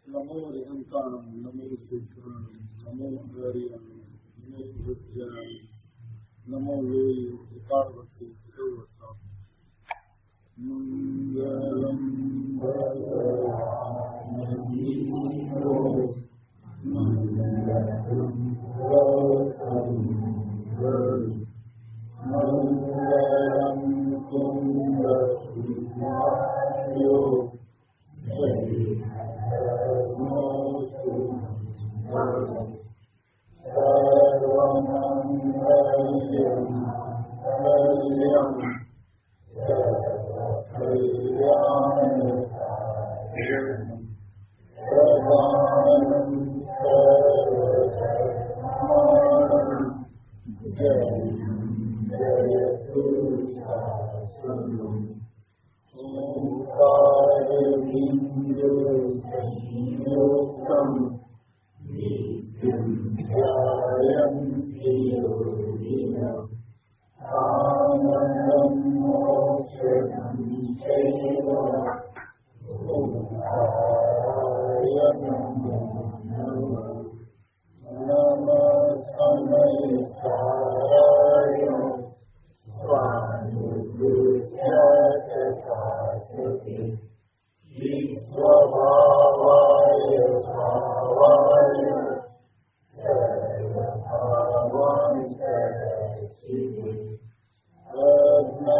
नमो रिहंताणं नमो सिद्धाणं नमो हरियाणं नमो भुज्याय नमो लोय पार्वती देवता मंगलम मंगलम कुंदस्यो सर्वमंगलम कल्याणं सर्वानंद सर्वधर्माणं जय जय गुरुशासनम् ओंकारबिंदु संयुक्तं नित्यं ध्यायन्ति योगिनः आनन्दं मोक्षं चैव ओंकाराय नमो नमः नमः समयसाराय स्वानुभूत्याचकाशते विश्वभावाय भावाय सर्वभावान्तरचिते अज्ञानतिमिरान्तानं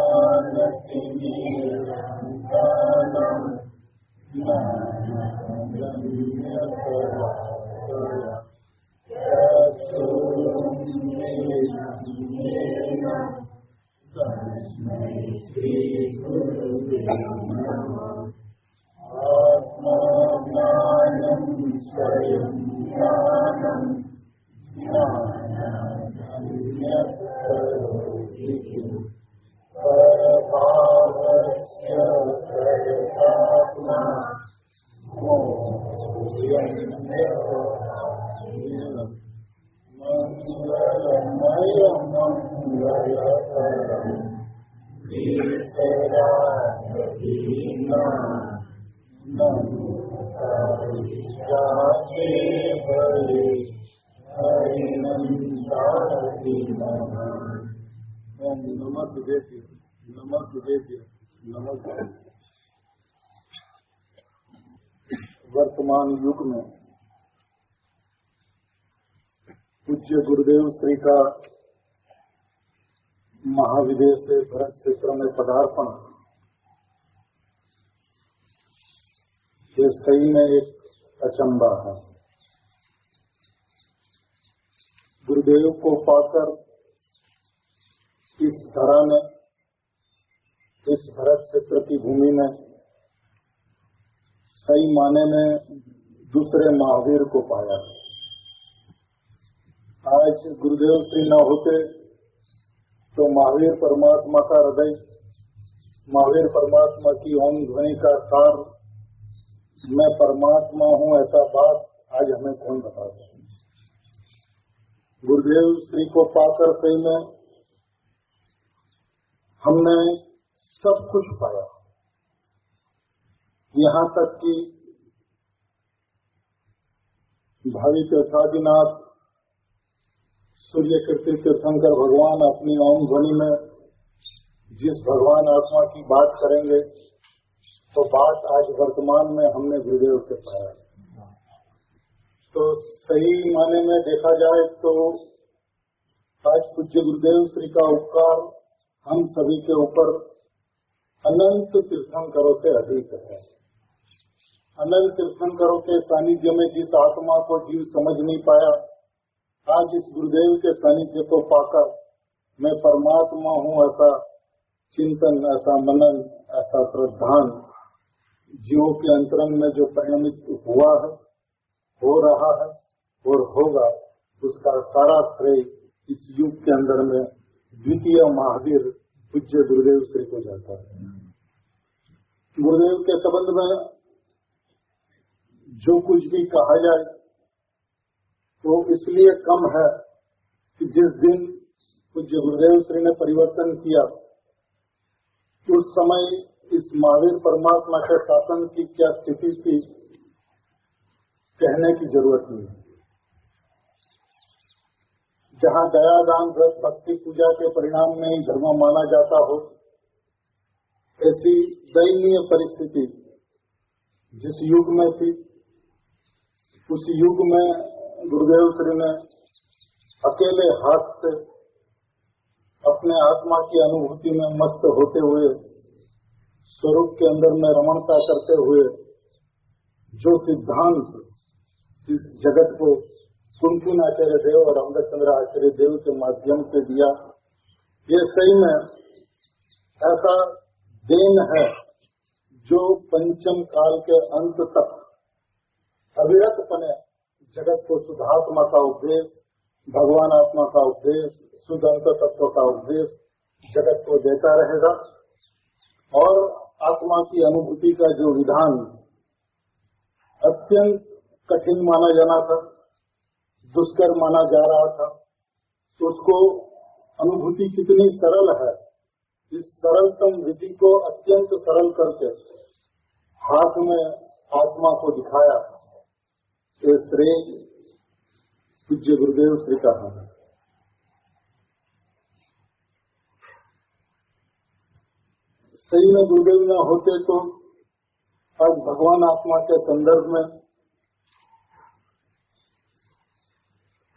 ज्ञानगम्यकराकरा चक्षुरुन्मीलितं तस्मै श्रीगुरुवे नमः आत्मज्ञानं स्वयं ज्ञानं ज्ञानागम्यकरोति परभावस्य प्रयतात्मा मंगलमयमंगलकरं नमो हरिष्याते हरे हरिनन्दाति नमः। ओम नमः शिवेभ्यो नमः शिवेभ्यो नमः शिवेभ्यो। वर्तमान युग में पूज्य गुरुदेव श्री का महाविदेश से भरत क्षेत्र में पदार्पण ये सही में एक अचंबा है। गुरुदेव को पाकर इस धरा में, इस भरत क्षेत्र की भूमि में सही माने में दूसरे महावीर को पाया। आज गुरुदेव श्री न होते तो महावीर परमात्मा का हृदय, महावीर परमात्मा की ओम ध्वनि का सार, मैं परमात्मा हूँ ऐसा बात आज हमें कौन बताता। गुरुदेव श्री को पाकर सही में हमने सब कुछ पाया, यहाँ तक कि भावी तीर्थादिनाथ सूर्य कीर्ति तीर्थंकर भगवान अपनी ओम ध्वनि में जिस भगवान आत्मा की बात करेंगे तो बात आज वर्तमान में हमने गुरुदेव से पाया। तो सही माने में देखा जाए तो आज पूज्य गुरुदेव श्री का उपकार हम सभी के ऊपर अनंत तीर्थंकरों से अधिक है। अनंत तीर्थंकरों के सानिध्य में जिस आत्मा को जीव समझ नहीं पाया, आज इस गुरुदेव के सानिध्य को पाकर मैं परमात्मा हूँ ऐसा चिंतन, ऐसा मनन, ऐसा श्रद्धान जीवों के अंतरंग में जो परिणमित हुआ है, हो रहा है और होगा, उसका सारा श्रेय इस युग के अंदर में द्वितीय महावीर पूज्य गुरुदेव श्री को जाता है। गुरुदेव के संबंध में जो कुछ भी कहा जाए तो इसलिए कम है कि जिस दिन पूज्य गुरुदेव श्री ने परिवर्तन किया उस समय इस महावीर परमात्मा के शासन की क्या स्थिति थी कहने की जरूरत नहीं। जहाँ दया दान व्रत भक्ति पूजा के परिणाम में ही धर्म माना जाता हो, ऐसी दयनीय परिस्थिति जिस युग में थी, उस युग में गुरुदेव श्री ने अकेले हाथ से अपने आत्मा की अनुभूति में मस्त होते हुए, स्वरूप के अंदर में रमणता करते हुए जो सिद्धांत इस जगत को कुंकुन आचार्य देव और अमृतचंद्र आचार्य देव के माध्यम से दिया, ये सही में ऐसा देन है जो पंचम काल के अंत तक अविरतपने जगत को शुद्धात्मा का उपदेश, भगवान आत्मा का उपदेश, शुद्ध अंत तत्व का उपदेश जगत को देता रहेगा। और आत्मा की अनुभूति का जो विधान अत्यंत कठिन माना जाना था, दुष्कर माना जा रहा था, तो उसको अनुभूति कितनी सरल है, इस सरलतम विधि को अत्यंत सरल करके हाथ में आत्मा को दिखाया। ये श्रेय पूज्य गुरुदेव श्री का है। सही में गुरुदेव न होते तो आज भगवान आत्मा के संदर्भ में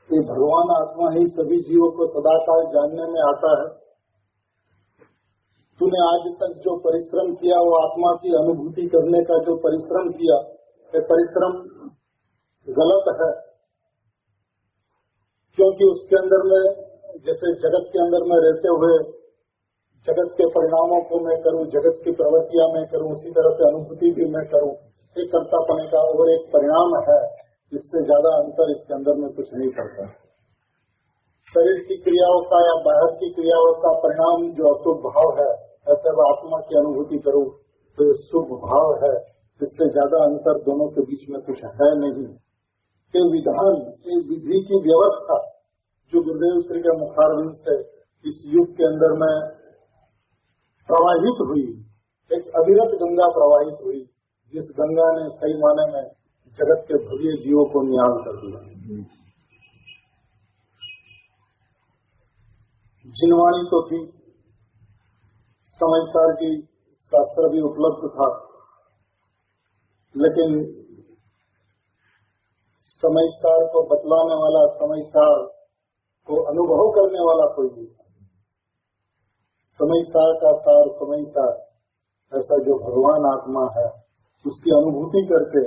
ये भगवान आत्मा ही सभी जीवों को सदाकाल जानने में आता है। तूने आज तक जो परिश्रम किया, वो आत्मा की अनुभूति करने का जो परिश्रम किया, ये परिश्रम गलत है, क्योंकि उसके अंदर में जैसे जगत के अंदर में रहते हुए जगत के परिणामों को मैं करूं, जगत की प्रवृत्तियां मैं करूं, उसी तरह से अनुभूति भी मैं करूं, एक कर्तापने का और एक परिणाम है। इससे ज्यादा अंतर इसके अंदर में कुछ नहीं करता। शरीर की क्रियाओं का या बाहर की क्रियाओं का परिणाम जो अशुभ भाव है, ऐसे वह आत्मा की अनुभूति करूं तो ये शुभ भाव है। इससे ज्यादा अंतर दोनों के बीच में कुछ है नहीं। ये विधान, ये विधि की व्यवस्था जो गुरुदेव श्री के मुखारविंद से इस युग के अंदर में प्रवाहित हुई, एक अविरत गंगा प्रवाहित हुई, जिस गंगा ने सही माने में जगत के भव्य जीवों को नियाल कर दिया। जिनवाणी तो थी, समयसार की शास्त्र भी उपलब्ध था, लेकिन समयसार को बतलाने वाला, समयसार को अनुभव करने वाला कोई नहीं था। समयसार का सार समयसार, ऐसा जो भगवान आत्मा है, उसकी अनुभूति करके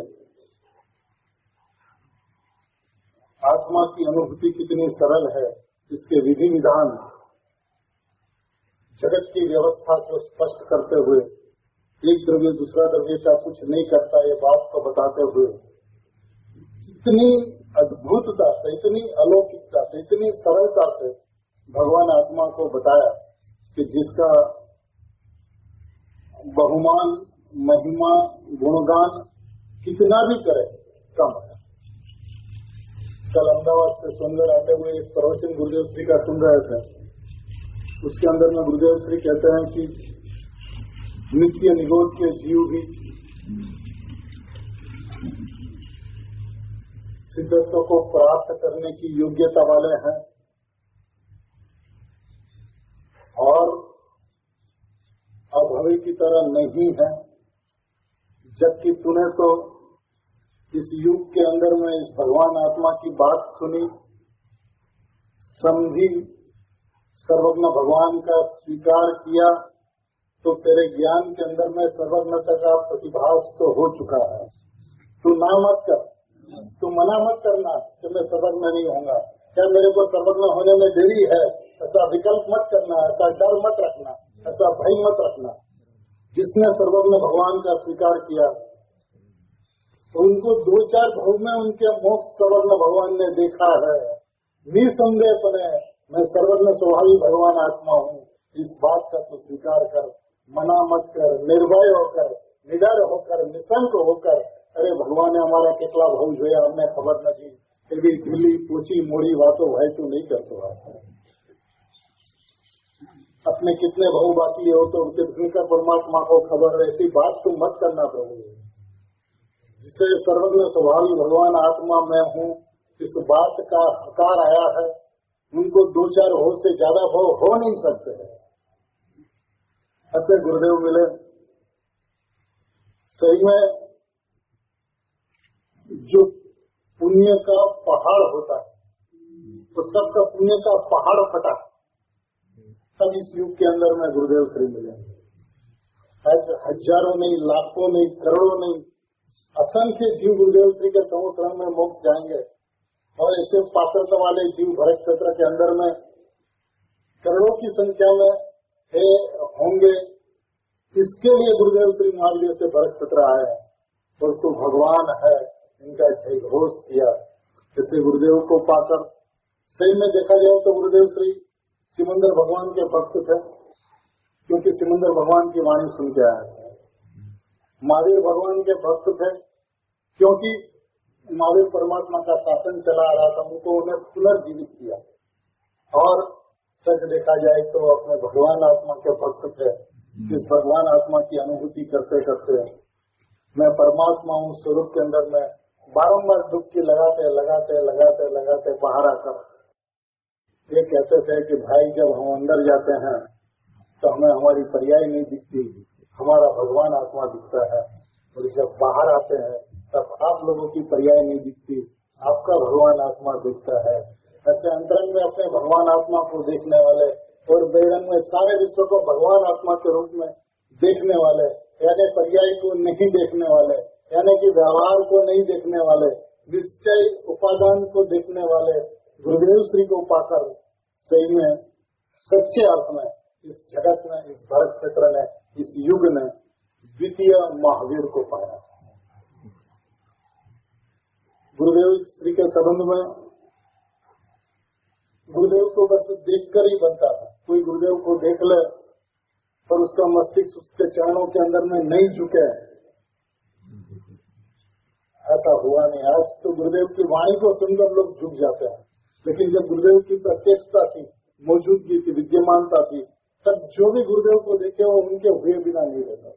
आत्मा की अनुभूति कितनी सरल है, इसके विधि विधान जगत की व्यवस्था को स्पष्ट करते हुए, एक द्रव्य दूसरा द्रव्य का कुछ नहीं करता, ये बात को बताते हुए इतनी अद्भुतता से, इतनी अलौकिकता से, इतनी सरलता से भगवान आत्मा को बताया कि जिसका बहुमान, महिमा, गुणगान कितना भी करे कम है। कल अहमदाबाद से सुनकर आते हुए एक प्रवचन गुरुदेव श्री का सुन रहे थे, उसके अंदर में गुरुदेव श्री कहते हैं कि नित्य निगोद के जीव भी सिद्धत्व को प्राप्त करने की योग्यता वाले हैं, और अभवी की तरह नहीं है। जबकि तूने तो इस युग के अंदर में इस भगवान आत्मा की बात सुनी, समझी, सर्वज्ञ भगवान का स्वीकार किया, तो तेरे ज्ञान के अंदर में सर्वज्ञता का प्रतिभास तो हो चुका है। तू ना मत कर, तू मना मत करना कि मैं सर्वज्ञ नहीं होऊंगा, क्या मेरे को सर्वज्ञ होने में देरी है, ऐसा विकल्प मत करना, ऐसा डर मत रखना, ऐसा भय मत रखना। जिसने सर्वज्ञ भगवान का स्वीकार किया, तो उनको 2-4 भाव में उनके मोक्ष सर्वज्ञ भगवान ने देखा है। निसंदेहपने मैं सर्वज्ञ स्वभावी भगवान आत्मा हूँ, इस बात का तो स्वीकार कर, मना मत कर, निर्भय होकर, निडर होकर, निशंक होकर, अरे भगवान ने हमारा कितना भाव जोया, हमने खबर न दी, फिर भी ढीली पूछी मोड़ी बातों भाई तू नहीं करते। अपने कितने भाव बाकी हो तो उनके परमात्मा को खबर, ऐसी बात तुम मत करना प्रभु। जिसे सर्वज्ञ स्वभावी भगवान आत्मा मैं हूँ, इस बात का हकार आया है, उनको 2-4 हो से ज्यादा भाव हो नहीं सकते हैं। ऐसे गुरुदेव मिले। सही में जो पुण्य का पहाड़ होता है, तो सबका पुण्य का पहाड़ फटा। तब इस युग के अंदर में गुरुदेव श्री मिले। हजारों नहीं, लाखों नहीं, करोड़ों नहीं, असंख्य जीव गुरुदेव श्री के समूह शरण में मोक्ष जाएंगे। और ऐसे पात्रता वाले जीव भरत क्षेत्र के अंदर में करोड़ों की संख्या में होंगे। इसके लिए गुरुदेव श्री महावीर से भरत क्षेत्र आए और तो भगवान है, इनका जय घोष किया। जैसे गुरुदेव को पाकर सही में देखा जाए तो गुरुदेव श्री सिमंदर भगवान के भक्त थे, क्योंकि सिमंदर भगवान की वाणी सुन के आए थे। महावीर भगवान के भक्त थे, क्योंकि महावीर परमात्मा का शासन चला आ रहा था, उनको उन्हें पुनर्जीवित किया। और सच देखा जाए तो अपने भगवान आत्मा के भक्त थे, जिस भगवान आत्मा की अनुभूति करते करते मैं परमात्मा हूँ स्वरूप के अंदर में बारंबार डुबकी लगाते लगाते लगाते लगाते बाहर आकर ये कहते थे कि भाई जब हम अंदर जाते हैं तो हमें हमारी पर्याय नहीं दिखती, हमारा भगवान आत्मा दिखता है। और जब बाहर आते हैं तब आप लोगों की पर्याय नहीं दिखती, आपका भगवान आत्मा दिखता है। ऐसे अंतरंग में अपने भगवान आत्मा को देखने वाले और बहिरंग में सारे विश्व को भगवान आत्मा के रूप में देखने वाले, यानी पर्याय को नहीं देखने वाले, यानी कि व्यवहार को नहीं देखने वाले, निश्चय उपादान को देखने वाले गुरुदेव श्री को पाकर सही में सच्चे अर्थ में इस जगत में, इस भारत क्षेत्र ने, इस युग ने द्वितीय महावीर को पाया। गुरुदेव श्री के संबंध में गुरुदेव को बस देखकर ही बनता था। कोई गुरुदेव को देख ले पर उसका मस्तिष्क उसके चरणों के अंदर में नहीं झुके, ऐसा हुआ नहीं। आज तो गुरुदेव की वाणी को सुनकर लोग झुक जाते हैं, लेकिन जब गुरुदेव की प्रत्यक्षता थी, मौजूदगी थी, विद्यमानता थी, तब जो भी गुरुदेव को देखे वो उनके हुए बिना नहीं रहता।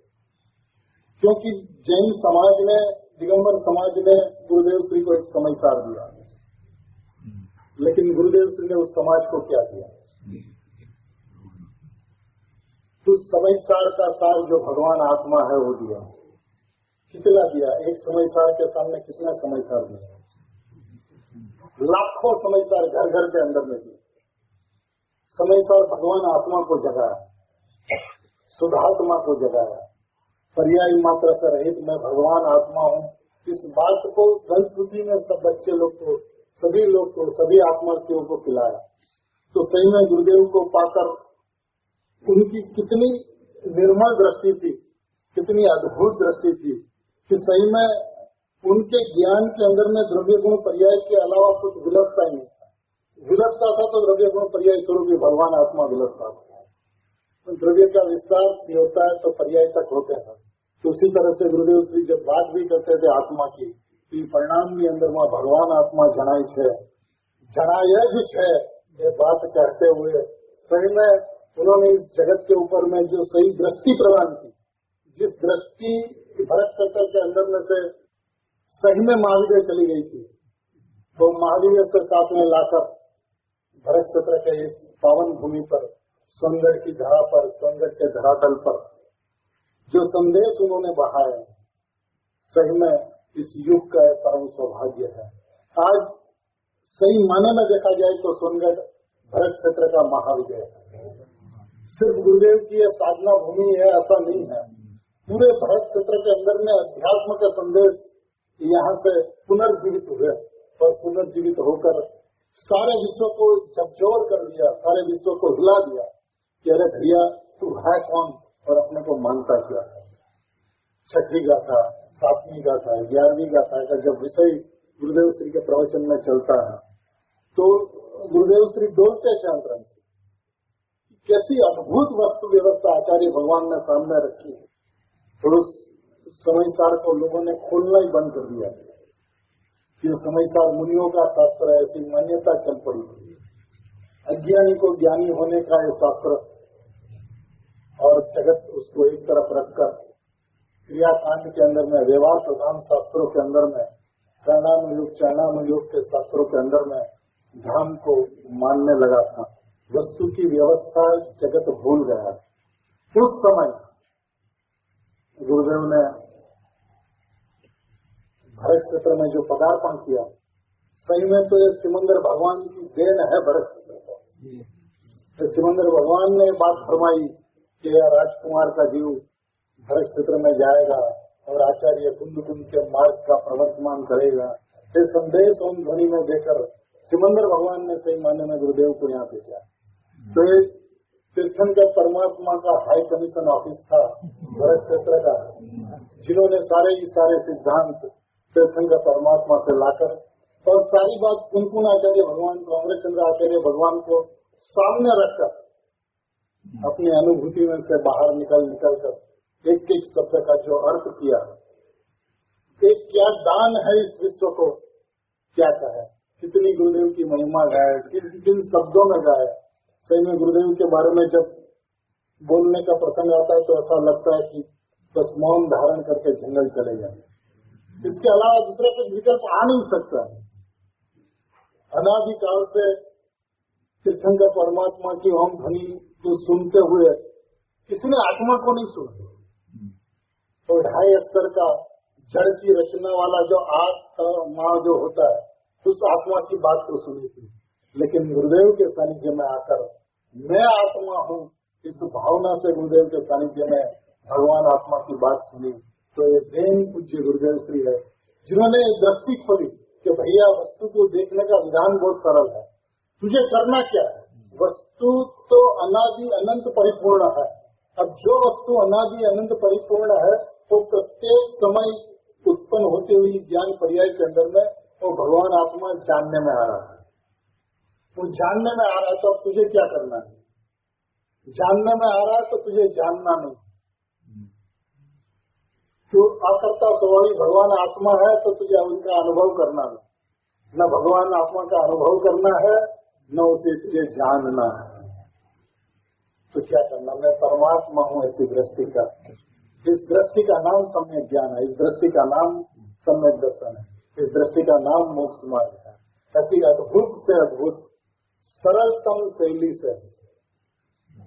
क्योंकि जैन समाज ने, दिगंबर समाज ने गुरुदेव श्री को एक समय सार दिया, लेकिन गुरुदेव श्री ने उस समाज को क्या दिया? तो समय सार का सार जो भगवान आत्मा है वो दिया। कितना दिया? एक समय सार के सामने कितना समय सार दिया? लाखों समय सार घर घर के अंदर में दिए। समय सार भगवान आत्मा को जगाया, शुद्धात्मा को जगाया, पर्याय मात्रा से रहित मैं भगवान आत्मा हूँ, इस बात को संस्कृति में सब बच्चे लोग को, सभी लोग को, सभी आत्मार्थियों को पिलाया। तो सही में गुरुदेव को पाकर उनकी कितनी निर्मल दृष्टि थी, कितनी अद्भुत दृष्टि थी कि सही में उनके ज्ञान के अंदर में द्रव्य गुण पर्याय के अलावा कुछ विलसता ही नहीं था। विलसता था तो द्रव्य गुण पर्याय स्वरूप भगवान आत्मा विलसता था। तो द्रव्य का विस्तार होता है तो पर्याय तक होते हैं। तो उसी तरह से गुरुदेव श्री जब बात भी करते थे आत्मा की, परिणाम के अंदर वहाँ भगवान आत्मा जनाई छे, जनाय ज छे, ये बात कहते हुए सही में उन्होंने इस जगत के ऊपर में जो सही दृष्टि प्रदान की, जिस दृष्टि भरत क्षेत्र के अंदर में से सही में महावीर चली गई थी, तो महावीर से साथ में लाकर भरत क्षेत्र के इस पावन भूमि पर, सोनगढ़ की धरा पर, सोनगढ़ के धरातल पर जो संदेश उन्होंने बढ़ाया, सही में इस युग का परम सौभाग्य है। आज सही माने में देखा जाए तो सोनगढ़ भरत क्षेत्र का महाविजय है। सिर्फ गुरुदेव की यह साधना भूमि है ऐसा नहीं है, पूरे भरत क्षेत्र के अंदर में अध्यात्म का संदेश यहाँ से पुनर्जीवित हुए और पुनर्जीवित होकर सारे विश्व को झकझोर कर दिया, सारे विश्व को हिला दिया कि अरे भैया तू है कौन और अपने को मानता क्या है। छठी गाथा, 7वीं गाथा, 11वीं गाथा का जब विषय गुरुदेव श्री के प्रवचन में चलता है तो गुरुदेव श्री डोलते थे अंतरंग से। कैसी अद्भुत वस्तु व्यवस्था आचार्य भगवान ने सामने रखी है, और उस समय सार को लोगों ने खोलना ही बंद कर दिया कि समय सार मुनियों का शास्त्र है, ऐसी मान्यता चल पड़ी। अज्ञानी को ज्ञानी होने का ये शास्त्र, और जगत उसको एक तरफ रखकर क्रियाकांड के अंदर में, व्यवहार प्रधान शास्त्रों के अंदर में, प्राणानुयोग चरणानुयोग के शास्त्रों के अंदर में धर्म को मानने लगा था। वस्तु की व्यवस्था जगत भूल गया। उस समय गुरुदेव ने भरत क्षेत्र में जो पदार्पण किया, सही में तो ये सिमंदर भगवान की देन है। भरत क्षेत्र तो सिमंदर भगवान ने बात फरमाई कि राजकुमार का जीव भरत क्षेत्र में जाएगा और आचार्य कुंद के मार्ग का प्रवर्तमान करेगा। ये संदेश ओम ध्वनि में देकर सिमंदर भगवान ने सही मायने में गुरुदेव को यहाँ भेजा। तो ये तीर्थंकर परमात्मा का हाई कमीशन ऑफिस था भरत क्षेत्र का, जिन्होंने सारे सिद्धांत तीर्थंकर परमात्मा से लाकर और सारी बात कुनकुन आचार्य भगवान को, अमृतचंद्र आचार्य भगवान को सामने रखकर अपनी अनुभूति में से बाहर निकल कर एक एक शब्द का जो अर्थ किया, एक क्या दान है इस विश्व को, क्या कहे, कितनी गुरुदेव की महिमा गाए, किन शब्दों में गाए। सही में गुरुदेव के बारे में जब बोलने का प्रसंग आता है तो ऐसा लगता है कि बस मौन धारण करके जंगल चले जाए, इसके अलावा दूसरा कुछ विकल्प आ नहीं सकता। अनादिकाल से तीर्थंकर परमात्मा की ओम ध्वनि को सुनते हुए किसी ने आत्मा को नहीं सुना। तो 2.5 अक्षर का जड़ की रचना वाला जो आत्मा जो होता है, उस आत्मा की बात को सुनी थी। लेकिन गुरुदेव के सानिध्य में आकर मैं आत्मा हूँ, इस भावना से गुरुदेव के सानिध्य में भगवान आत्मा की बात सुनी। तो ये देन पूज्य गुरुदेव श्री है, जिन्होंने दृष्टि खोली कि भैया वस्तु को देखने का विधान बहुत सरल है, तुझे करना क्या है। वस्तु तो अनादि अनंत परिपूर्ण है। अब जो वस्तु अनादि अनंत परिपूर्ण है तो प्रत्येक समय उत्पन्न होते हुए ज्ञान पर्याय के अंदर में वो भगवान आत्मा जानने में आ रहा है। वो जानने में आ रहा है तो अब तुझे क्या करना है। जानने में आ रहा है तो तुझे जानना नहीं। तो आकर्ता सवारी भगवान आत्मा है तो तुझे उनका अनुभव करना नहीं, न भगवान आत्मा का अनुभव करना है, न उसे तुझे जानना है। तो क्या करना, मैं परमात्मा हूँ ऐसी दृष्टि का, इस दृष्टि का नाम सम्यक ज्ञान है, इस दृष्टि का नाम सम्यक दर्शन है, इस दृष्टि का नाम मोक्ष मार्ग है। ऐसी अद्भुत से अद्भुत सरलतम शैली से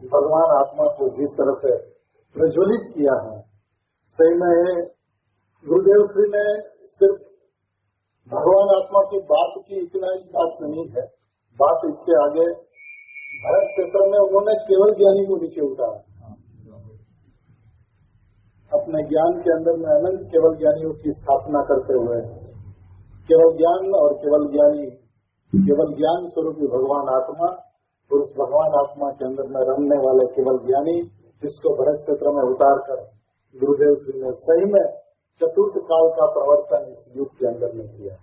भगवान आत्मा को जिस तरह से प्रज्वलित किया है, सही में गुरुदेव श्री ने सिर्फ भगवान आत्मा की बात की इतना ही बात नहीं है। बात इससे आगे भरत क्षेत्र में उन्होंने केवल ज्ञानी को नीचे उतारा। अपने ज्ञान के अंदर में अनंत केवल ज्ञानियों की स्थापना करते हुए केवल ज्ञान और केवल ज्ञानी, केवल ज्ञान स्वरूपी भगवान आत्मा और उस भगवान आत्मा के अंदर में रमने वाले केवल ज्ञानी, जिसको भरत क्षेत्र में उतार कर गुरुदेव श्री ने सही में चतुर्थ काल का प्रवर्तन इस युग के अंदर में किया।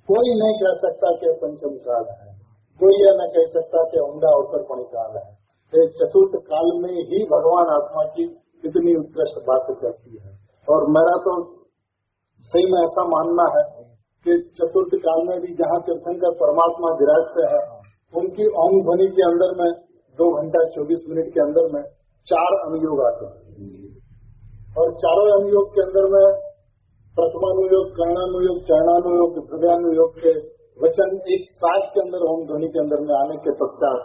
कोई नहीं कह सकता कि पंचम काल है, कोई यह न कह सकता कि उमदा अवसरपणी काल है। तो चतुर्थ काल में ही भगवान आत्मा की इतनी उत्कृष्ट बात चलती है। और मेरा तो सही में ऐसा मानना है कि चतुर्थ काल में भी जहाँ तीर्थंकर परमात्मा विराजते हैं, उनकी ओम ध्वनि के अंदर में 2 घंटा 24 मिनट के अंदर में 4 अनुयोग आते हैं। और चारों अनुयोग के अंदर में प्रथमानुयोग, कर्णानुयोग, चरणानुयोग, हृदयानुयोग के वचन एक साथ के अंदर ओम ध्वनि के अंदर में आने के पश्चात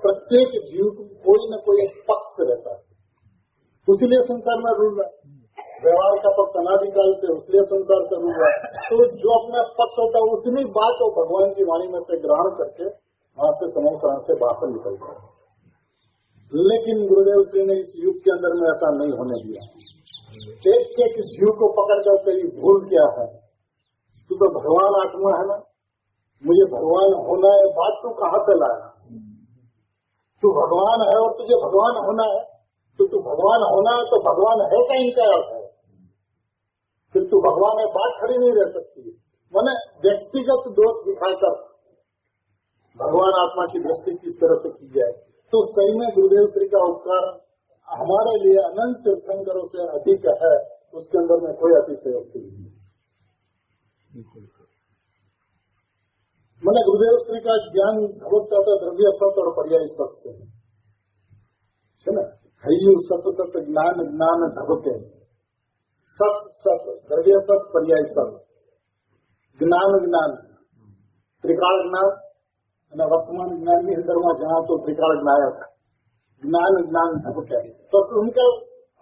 प्रत्येक जीव को कोई न कोई पक्ष रहता है, उसीलिए संसार में रूल रहा है। व्यवहार का पक्ष अनादिकाल से, उसलिए संसार से रूल रहा है। तो जो अपना पक्ष होता है उतनी बात वो भगवान की वाणी में से ग्रहण करके वहां से समूह से बाहर निकलता है। लेकिन गुरुदेव श्री ने इस युग के अंदर में ऐसा नहीं होने दिया। एक एक जीव को पकड़ कर तेरी भूल क्या है, तू तो भगवान आत्मा है ना, मुझे भगवान होना है, बात तू कहाँ से लाया। तू भगवान है और तुझे भगवान होना है, तो तू भगवान होना है तो भगवान है का इनका अर्थ है। फिर तू भगवान है, बात खड़ी नहीं रह सकती। मैंने व्यक्तिगत दोष दिखाकर भगवान आत्मा की दृष्टि किस तरह से की जाए, तो सही में गुरुदेव श्री का उपकार हमारे लिए अनंत तीर्थंकरों से अधिक है, उसके अंदर में कोई अतिशयोक्ति नहीं है। मैंने गुरुदेव श्री का ज्ञान भगवता द्रव्य सत और पर्याय सत से है ना। हयु सत सत ज्ञान ज्ञान धबके, सत सत, द्रव्य सत, पर्याय सत, ज्ञान ज्ञान, त्रिकाल ज्ञान, वर्तमान ज्ञान भी धर्मा जहाँ तो त्रिकाल ज्ञायक, ज्ञान ज्ञान क्या है। तो उनका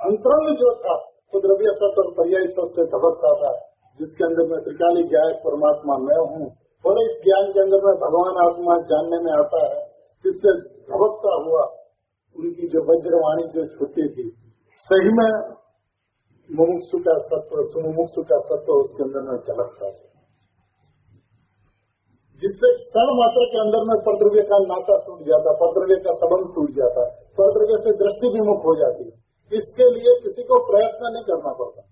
अंतरंग जो था तो द्रव्य सत और पर्याय सत से धबकता था, जिसके अंदर में त्रिकाली ज्ञायक परमात्मा मैं हूँ, और इस ज्ञान के अंदर में भगवान आत्मा जानने में आता है। इससे धबकता हुआ उनकी जो वज्रवाणी जो छूटी थी, सही में मुमुक्षु का सत्व, सुमुमुक्षु का सत्व उसके अंदर में झलकता है, जिससे क्षण मात्र के अंदर में परद्रव्य का नाता टूट जाता, परद्रव्य का संबंध टूट जाता, परद्रव्य से दृष्टि विमुख हो जाती। इसके लिए किसी को प्रयत्न नहीं करना पड़ता।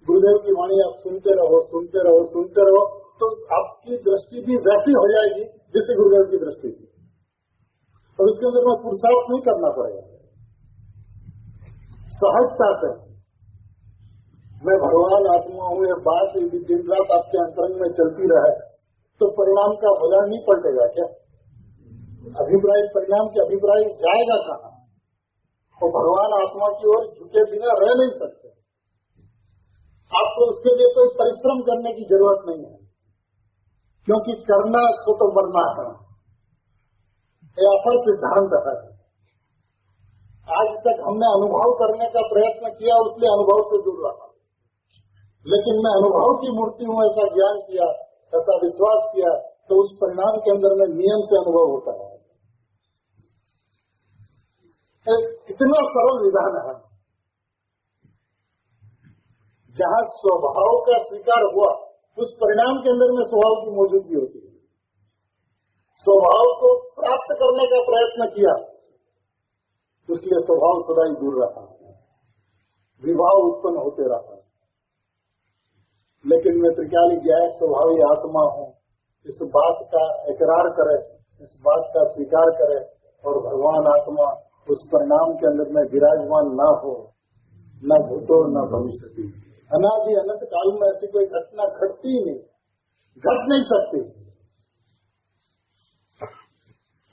गुरुदेव की वाणी आप सुनते रहो, सुनते रहो, सुनते रहो, तो आपकी दृष्टि भी वैसी हो जाएगी जैसे गुरुदेव की दृष्टि थी, और उसके अंदर में पुरुषार्थ नहीं करना पड़ेगा। सहजता से मैं भगवान आत्मा हूँ, ये बात यदि दिन रात आपके अंतरंग में चलती रहे तो परिणाम का भला नहीं पलटेगा क्या? अभिप्राय परिणाम के अभिप्राय जाएगा कहाँ? तो भगवान आत्मा की ओर झुके बिना रह नहीं सकते। आपको उसके लिए कोई परिश्रम करने की जरूरत नहीं है, क्योंकि करना सो तो मरना है, यह अपर सिद्धांत है। आज तक हमने अनुभव करने का प्रयत्न किया, उसलिए अनुभव से दूर रहा, लेकिन मैं अनुभव की मूर्ति हूँ ऐसा ज्ञान किया, ऐसा विश्वास किया, तो उस परिणाम के अंदर में नियम से अनुभव होता है। इतना सरल विधान है, जहाँ स्वभाव का स्वीकार हुआ उस परिणाम के अंदर में स्वभाव की मौजूदगी होती है। स्वभाव को प्राप्त करने का प्रयत्न किया, इसलिए स्वभाव सदा ही दूर रहा, विभाव उत्पन्न होते रहा। लेकिन मैं त्रिकाली ज्ञायक स्वभावी आत्मा हूँ, इस बात का इकरार करे, इस बात का स्वीकार करे, और भगवान आत्मा उस परिणाम के अंदर में विराजमान न हो, न भूतो न भविष्य। अनादि अनंत काल में ऐसी कोई घटना घटती ही नहीं, घट नहीं सकती,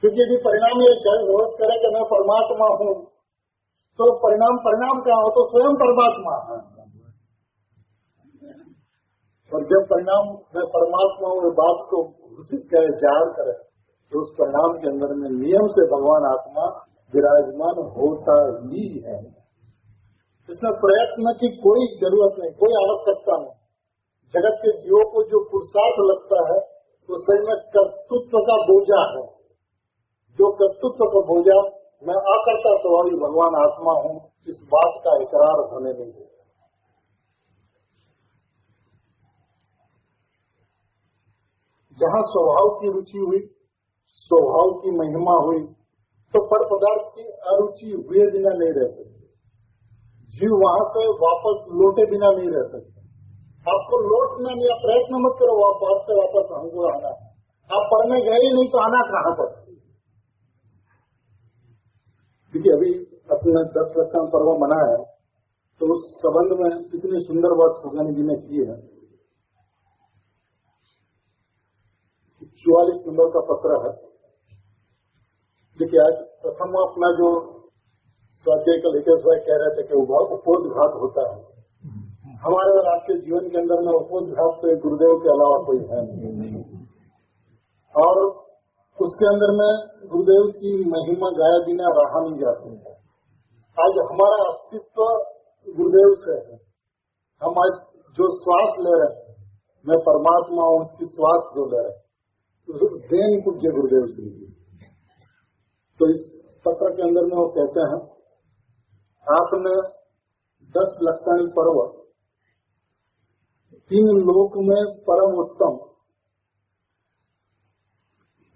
क्योंकि यदि परिणाम ये घोष करे कि मैं परमात्मा हूँ, तो परिणाम का हो तो स्वयं परमात्मा है। और जब परिणाम में परमात्मा हूँ बात को घोषित करे, जाहिर करे, तो उस परिणाम के अंदर में नियम से भगवान आत्मा विराजमान होता ही है। इसमें प्रयत्न की कोई जरूरत नहीं, कोई आवश्यकता नहीं। जगत के जीवों को जो पुरुषार्थ लगता है तो सही में कर्तृत्व का बोझा है। जो कर्तृत्व का बोझा, मैं अकर्ता स्वभावी भगवान आत्मा हूँ, इस बात का इकरार होने नहीं देता। जहाँ स्वभाव की रुचि हुई, स्वभाव की महिमा हुई, तो पर पदार्थ की अरुचि हुए बिना नहीं रह सकते। जीव वहां से वापस लौटे बिना नहीं रह सकते। आपको लौटना नहीं, प्रयत्न मत करो वापस से वापस हमको आना। आप पढ़ने गए ही नहीं तो आना कहाँ पर? क्योंकि अभी अपने 10 लक्षण पर्व मना है, तो उस संबंध में कितनी सुंदर बात सुगानी जी ने की है। 44 नंबर का पत्र है। देखिए, आज प्रथम अपना जो स्वाध्याय कल हितेश भाई कह रहे थे कि उपोद्घात होता है। हमारे और आपके जीवन के अंदर में उपोद्घात तो गुरुदेव के अलावा कोई है नहीं, और उसके अंदर में गुरुदेव की महिमा गाया बिना रहा नहीं जा सकता। आज हमारा अस्तित्व गुरुदेव से है। हम आज जो श्वास ले रहे हैं, मैं परमात्मा हूँ, उसकी श्वास जो ले रहे हैं, देन पूज्य गुरुदेव से। तो इस पत्र के अंदर में वो कहते हैं, आपने 10 लक्षणी पर्व, 3 लोक में परम उत्तम,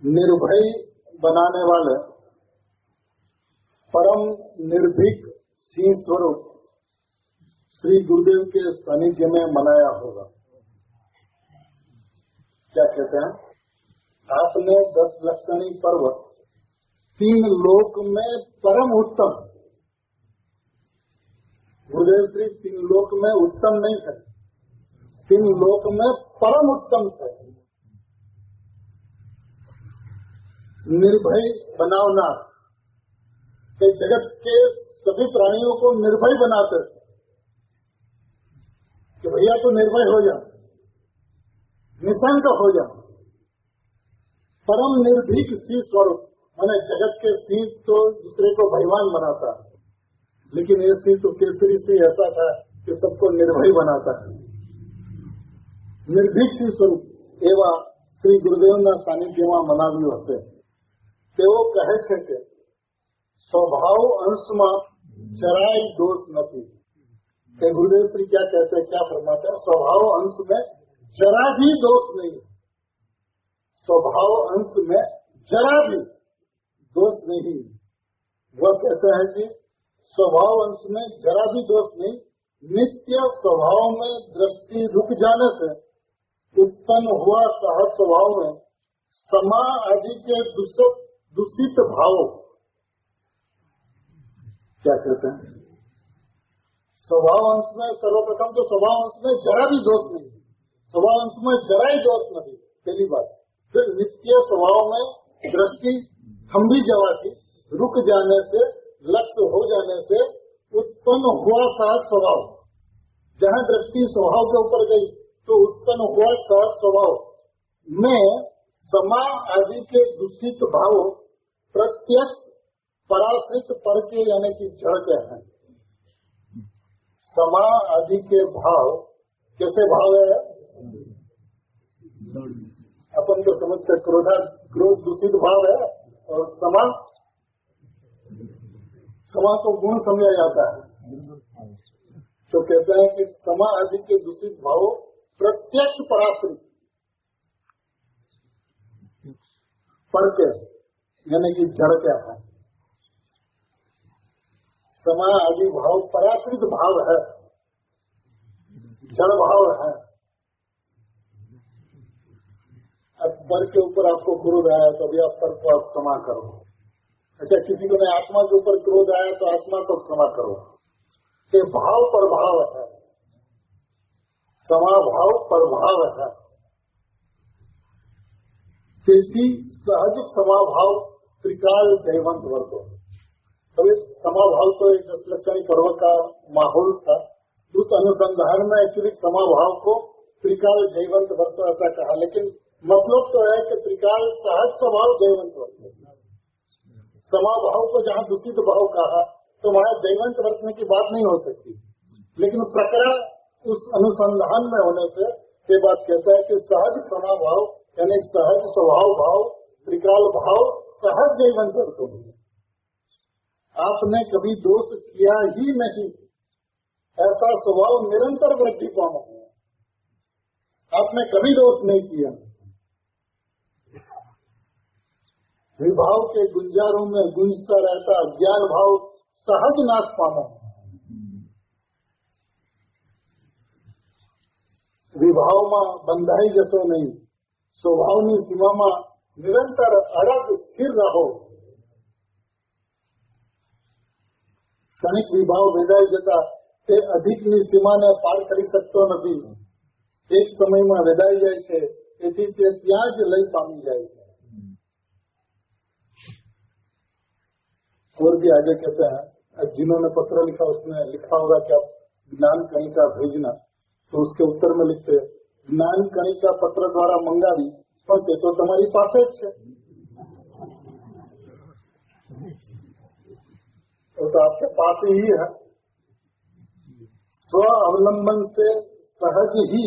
निर्भय बनाने वाले, परम निर्भीक सिंह स्वरूप श्री गुरुदेव के सानिध्य में मनाया होगा। क्या कहते हैं? आपने 10 लक्षणी पर्व 3 लोक में परम उत्तम, गुरुदेव श्री 3 लोक में उत्तम नहीं थे, 3 लोक में परम उत्तम थे। निर्भय बनावना, कि जगत के सभी प्राणियों को निर्भय बनाते थे। कि भैया तो निर्भय हो जा, निशंक हो जा। परम निर्भीक सी स्वरूप, माने जगत के सी तो दूसरे को भयवान बनाता है, लेकिन ये सी तो केसरी सी ऐसा था कि सबको निर्भय बनाता है। निर्भीक सी स्वरूप एवा श्री गुरुदेवना सानिध्यમાં મનાવ્યું હશે। તેઓ કહે છે કે स्वभाव अंशમાં જરાય दोष નથી। कि गुरुदेव श्री क्या कहते हैं, क्या फरमाते हैं? स्वभाव अंश में जरा भी दोष नहीं, स्वभाव अंश में जरा भी दोष नहीं। वह कहते हैं कि स्वभाव अंश में जरा भी दोष नहीं, नित्य स्वभाव में दृष्टि रुक जाने से उत्पन्न हुआ सहज स्वभाव में समा आदि के दूषित भाव, क्या कहते हैं? स्वभाव अंश में सर्वप्रथम तो स्वभाव अंश में जरा भी दोष नहीं, स्वभाव अंश में जरा ही दोष नहीं, पहली बात। फिर नित्य स्वभाव में दृष्टि थंभी जवाती रुक जाने से, लक्ष्य हो जाने से उत्पन्न हुआ सहज स्वभाव, जहाँ दृष्टि स्वभाव के ऊपर गई तो उत्पन्न हुआ सहज स्वभाव में समा आदि के दूषित भाव प्रत्यक्ष पराश्रित पर के यानी कि जड़ के हैं। समा आदि के भाव कैसे भाव है? अपन तो समझते क्रोध दूषित भाव है, और समा को गुण समझा जाता है। तो कहते हैं कि समा आदि के दूषित भाव प्रत्यक्ष पराश्रित पर के यानी कि जड़ क्या है। समा आदि भाव पराश्रित भाव है, जड़ भाव है। अब पर के ऊपर आपको क्रोध आया तो अभी आप पर को आप क्षमा करो। अच्छा, किसी को आत्मा के ऊपर क्रोध आया तो आत्मा को क्षमा करो। ये भाव पर भाव है, समा भाव पर भाव है। તેથી सहज समाभाव त्रिकाल जयवंत वर्तो। अब समाभाव तो एक दशलक्षणी पर्व का माहौल था, उस अनुसंधान में एक्चुअली समाभाव को त्रिकाल जयवंत वर्तो ऐसा कहा, लेकिन मतलब तो है कि त्रिकाल सहज स्वभाव जयवंत वर्तो। समाभाव को जहाँ दूषित भाव कहा तो वहाँ जयवंत वर्तने की बात नहीं हो सकती, लेकिन प्रकरण उस अनुसंधान में होने से ये बात कहता है कि सहज समाभाव यानी सहज स्वभाव भाव त्रिकाल भाव सहज जयवंत वर्तो। आपने कभी दोष किया ही नहीं, ऐसा स्वभाव निरंतर वृद्धि पाना है। आपने कभी दोष नहीं किया। विभाव के गुंजारों में गूंजता रहता ज्ञान भाव सहज नाश पाना। विभाव में बंधाई जसो नहीं, स्वभावनी सीमा में निरंतर अड़ग स्थिर रहो। क्षणिक विभाव भेदाई जता તે અધિકની સીમાને પાર કરી શકતો નથી। એક સમયમાં વેદાઈ જાય છે, તેથી તે ત્યાં જ લઈ પામી જાય છે। और भी आगे कहते हैं, जिन्होंने पत्र लिखा उसने लिखा होगा कि आप ज्ञान कणिका भेजना, तो उसके उत्तर में लिखते ज्ञान कणिका पत्र द्वारा मंगावी पण ते तो તમારી પાસે જ છે। तो आपके पास ही है। स्व अवलंबन से सहज ही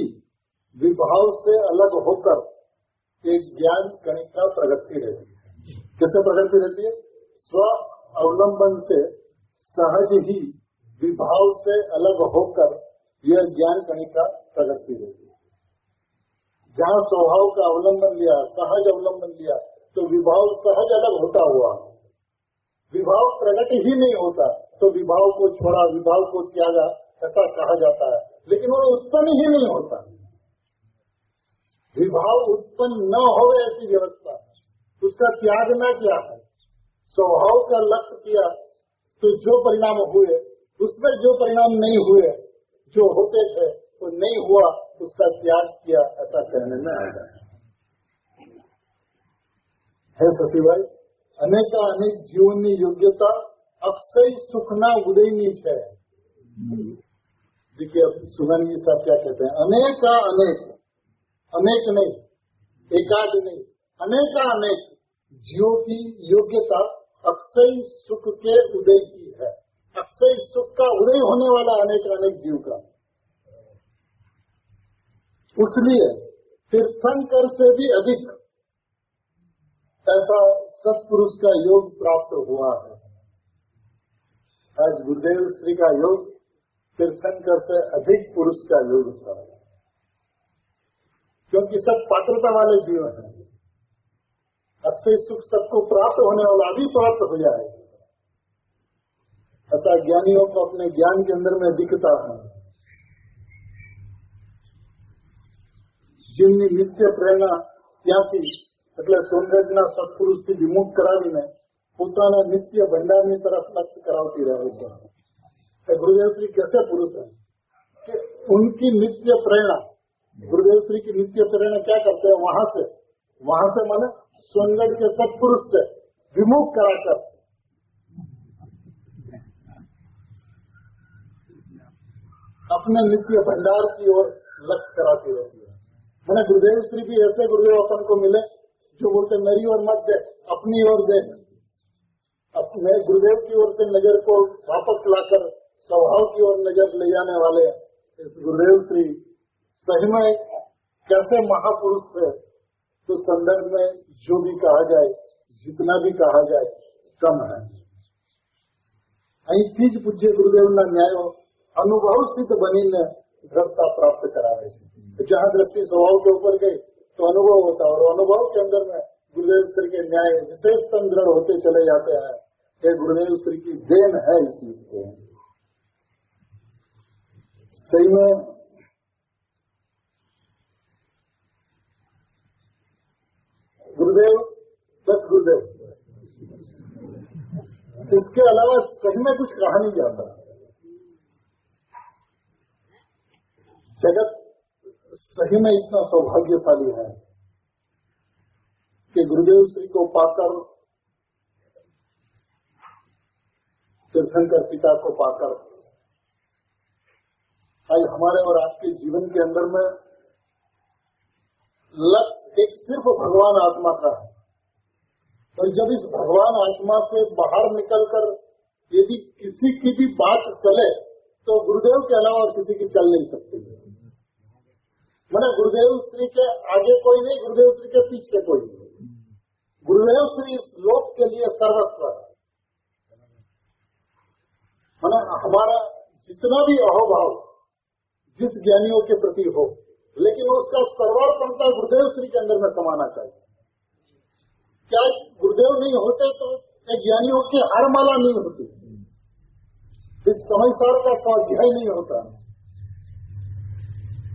विभाव से अलग होकर एक ज्ञान कणिका प्रगति रहती है। कैसे प्रगति रहती है? स्व अवलंबन से सहज ही विभाव से अलग होकर यह ज्ञान कणिका प्रगति रहती है। जहाँ स्वभाव का अवलंबन लिया, सहज अवलंबन लिया, तो विभाव सहज अलग होता हुआ, विभाव प्रगति ही नहीं होता, तो विभाव को छोड़ा, विभाव को त्यागा ऐसा कहा जाता है, लेकिन वो उत्पन्न ही नहीं होता। विभाव उत्पन्न न हो ऐसी व्यवस्था, उसका त्यागना क्या है? स्वभाव का लक्ष्य किया तो जो परिणाम हुए, उसमें जो परिणाम नहीं हुए, जो होते थे वो नहीं हुआ, उसका त्याग किया, ऐसा कहने में आएगा। है शशिभाई, अनेक जीवननी योग्यता अक्षय सुखना उदयनी है। देखिए अब सुमन जी साहब क्या कहते हैं, अनेका अनेक, अनेक नहीं, एकाध नहीं, अनेका अनेक जीवों की योग्यता अक्षय सुख के उदय की है। अक्षय सुख का उदय होने वाला अनेक अनेक जीव का, उसलिए तीर्थंकर से भी अधिक ऐसा सत्पुरुष का योग प्राप्त हुआ है। आज गुरुदेव श्री का योग तीर्थंकर से अधिक पुरुष का योग था, क्योंकि सब पात्रता वाले जीव हैं। अक्षय सुख सबको प्राप्त होने वाला, अभी प्राप्त हो जाए, ऐसा ज्ञानियों को अपने ज्ञान के अंदर में दिखता है। जिनकी नित्य प्रेरणा ત્યાંથી એટલે સૌંદર્યના સત્પુરુષથી વિમુખ કરાવીને પોતાના નિત્ય ભંડારની તરફ લક્ષ્ય કરાવતી રહે છે। गुरुदेव श्री कैसे पुरुष है कि उनकी नित्य प्रेरणा, गुरुदेव श्री की नित्य प्रेरणा क्या करते हैं, वहां से माने सोनगढ़ के सत्पुरुष से विमुख कराकर अपने नित्य भंडार की ओर लक्ष्य कराती रहती है। मैंने गुरुदेव श्री भी ऐसे गुरुदेव अपन को मिले जो बोलते मेरी ओर मत दे, अपनी ओर दे। अपने गुरुदेव की ओर से नजर को वापस लाकर स्वभाव की ओर नजर ले जाने वाले इस गुरुदेव श्री सही में कैसे महापुरुष थे, तो संदर्भ में जो भी कहा जाए, जितना भी कहा जाए कम है। અહીંથી જ પૂજ્ય ગુરુદેવના ન્યાયો અનુભવ સિદ્ધ બનીને દ્રઢતા प्राप्त करावे છે। जहाँ दृष्टि स्वभाव के ऊपर गई तो अनुभव होता है, और अनुभव के अंदर में गुरुदेव श्री के न्याय विशेष दृढ़ होते चले जाते हैं। ये गुरुदेव श्री की देन है इस युग को। सही में गुरुदेव बस गुरुदेव, इसके अलावा सही में कुछ कहा नहीं जाता। जगत सही में इतना सौभाग्यशाली है कि गुरुदेव श्री को पाकर, तीर्थंकर पिता को पाकर आज हमारे और आपके जीवन के अंदर में लक्ष्य एक सिर्फ भगवान आत्मा का है। और जब इस भगवान आत्मा से बाहर निकलकर यदि किसी की भी बात चले तो गुरुदेव के अलावा और किसी की चल नहीं सकती। मैंने गुरुदेव श्री के आगे कोई नहीं, गुरुदेव श्री के पीछे कोई नहीं। गुरुदेव श्री इस लोक के लिए सर्वस्व है। मैंने हमारा जितना भी अहोभाव जिस ज्ञानियों के प्रति हो, लेकिन उसका सर्वार्पणता गुरुदेव श्री के अंदर में समाना चाहिए। क्या गुरुदेव नहीं होते तो ज्ञानियों की हारमाला नहीं होती, इस समयसार का स्वाध्याय नहीं होता,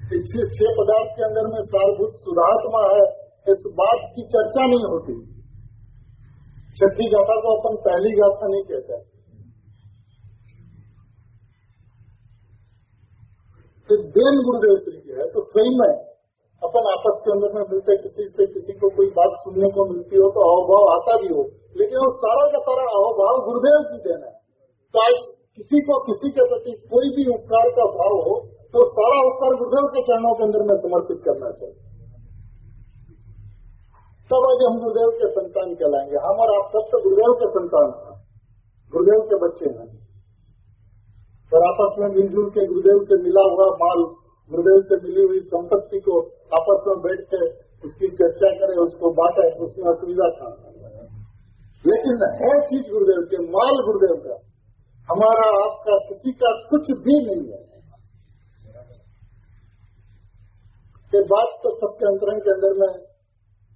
पिछले 6 पदार्थ के अंदर में सारभूत सुधात्मा है, इस बात की चर्चा नहीं होती। छठी गाथा को अपन पहली गाथा नहीं कहते। तो देन गुरुदेव श्री की है, तो सही में अपन आपस के अंदर में मिलते, किसी से किसी को कोई बात सुनने को मिलती हो तो अहोभाव आता भी हो, लेकिन वो सारा का सारा अहोभाव गुरुदेव की देना है। तो आज किसी को किसी के प्रति कोई भी उपकार का भाव हो तो सारा उपकार गुरुदेव के चरणों के अंदर में समर्पित करना चाहिए। तब आज हम गुरुदेव के संतान कहलाएंगे। हम और आप सब तो गुरुदेव के संतान हैं, गुरुदेव के बच्चे हैं, और आपस में मिलजुल के गुरुदेव से मिला हुआ माल, गुरुदेव से मिली हुई संपत्ति को आपस में बैठ के उसकी चर्चा करें, उसको बांटे, उसमें असुविधा था। लेकिन है चीज गुरुदेव के, माल गुरुदेव का, हमारा आपका किसी का कुछ भी नहीं है। ये बात तो सबके अंतरंग के अंदर में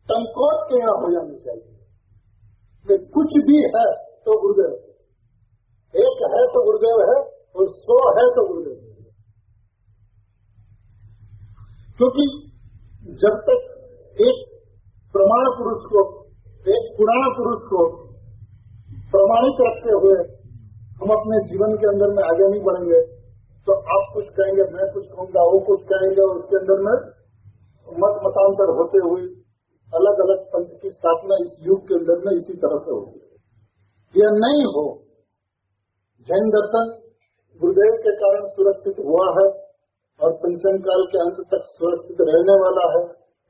टंकोट के यहाँ हो जानी चाहिए कि कुछ भी है तो गुरुदेव, एक है तो गुरुदेव है, और 100 है तो गुरुदेव। क्योंकि जब तक एक प्रमाण पुरुष को, एक पुराण पुरुष को प्रमाणित रखते हुए हम अपने जीवन के अंदर में आगे नहीं बढ़ेंगे, तो आप कुछ कहेंगे, मैं कुछ कहूंगा, वो कुछ कहेंगे, और उसके अंदर में मत मतांतर होते हुए अलग अलग पंथ की स्थापना इस युग के अंदर में इसी तरह से होगी। यह नहीं हो, जैन दर्शन गुरुदेव के कारण सुरक्षित हुआ है और पंचम काल के अंत तक सुरक्षित रहने वाला है,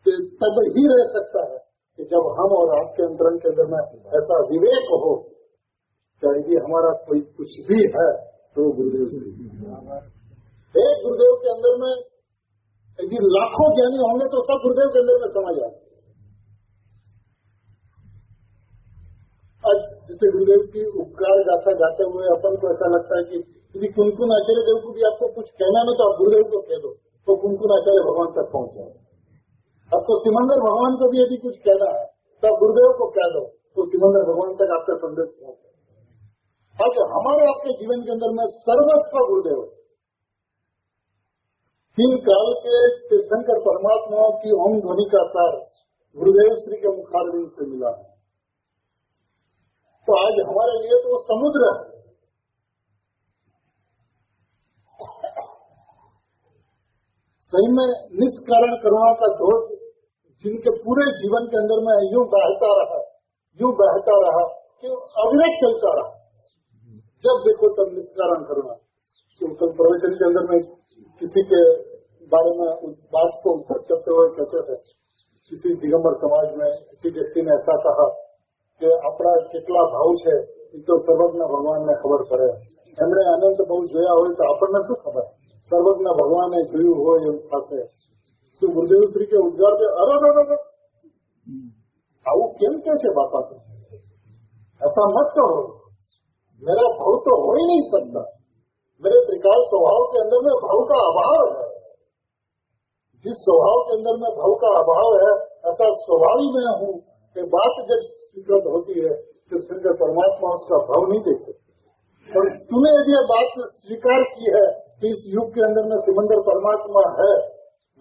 तो तब ही रह सकता है कि जब हम और आपके अंतरंग के अंदर में ऐसा विवेक हो कि यदि हमारा कोई कुछ भी है तो गुरुदेव से। एक गुरुदेव के अंदर में यदि लाखों ज्ञानी होंगे तो सब गुरुदेव के अंदर में समा जाए। आज जिसे गुरुदेव की उपकार गाथा गाते हुए अपन को ऐसा लगता है कि यदि कुनकुन आचार्य देव को भी आपको कुछ कहना नहीं तो आप गुरुदेव को कह दो, तो कुनकुन आचार्य भगवान तक पहुंच जाए। आपको सिमंदर भगवान को भी यदि कुछ कहना है तो आप गुरुदेव को कह दो, तो सिमंदर भगवान तक आपका संदेश पहुंचे। आज हमारे आपके जीवन के अंदर में सर्वस्व गुरुदेव, तीन काल के तीर्थंकर परमात्माओं की ओम ध्वनि का सार गुरुदेव श्री के मुखारविंद से मिला है। तो आज हमारे लिए तो समुद्र है। सही में निष्कारण करुणा का धोध जिनके पूरे जीवन के अंदर में यूं बहता रहा कि अविरत चलता रहा। जब देखो तब निष्कारण करुणा। तो प्रवचन के अंदर में किसी के बारे में बात को उद्धत करते हुए कहते थे, किसी दिगंबर समाज में किसी व्यक्ति ने ऐसा कहा कि अपना કેટલા ભાવ છે એ તો સર્વજ્ઞ ભગવાનને ખબર પડે, એમણે અનંત ભાવ જોયા હોય તો આપણને શું ખબર, સર્વજ્ઞ ભગવાને જોયું હોય એમ થશે। તો ગુરુદેવ શ્રી કે ઉદ્ગાર છે, અરે આવું કેમ કે છે બાપા, ऐसा मत कहो, मेरा भाव तो हो ही नहीं सकता, मेरे त्रिकाल स्वभाव के अंदर में भाव का अभाव है। जिस स्वभाव के अंदर में भाव का अभाव है ऐसा स्वभाव ही मैं हूँ। ये बात जब स्वीकृत होती है तो फिर परमात्मा उसका भाव नहीं देख सकते। और तूने यदि ये बात स्वीकार की है तो इस युग के अंदर में सिमंदर परमात्मा है,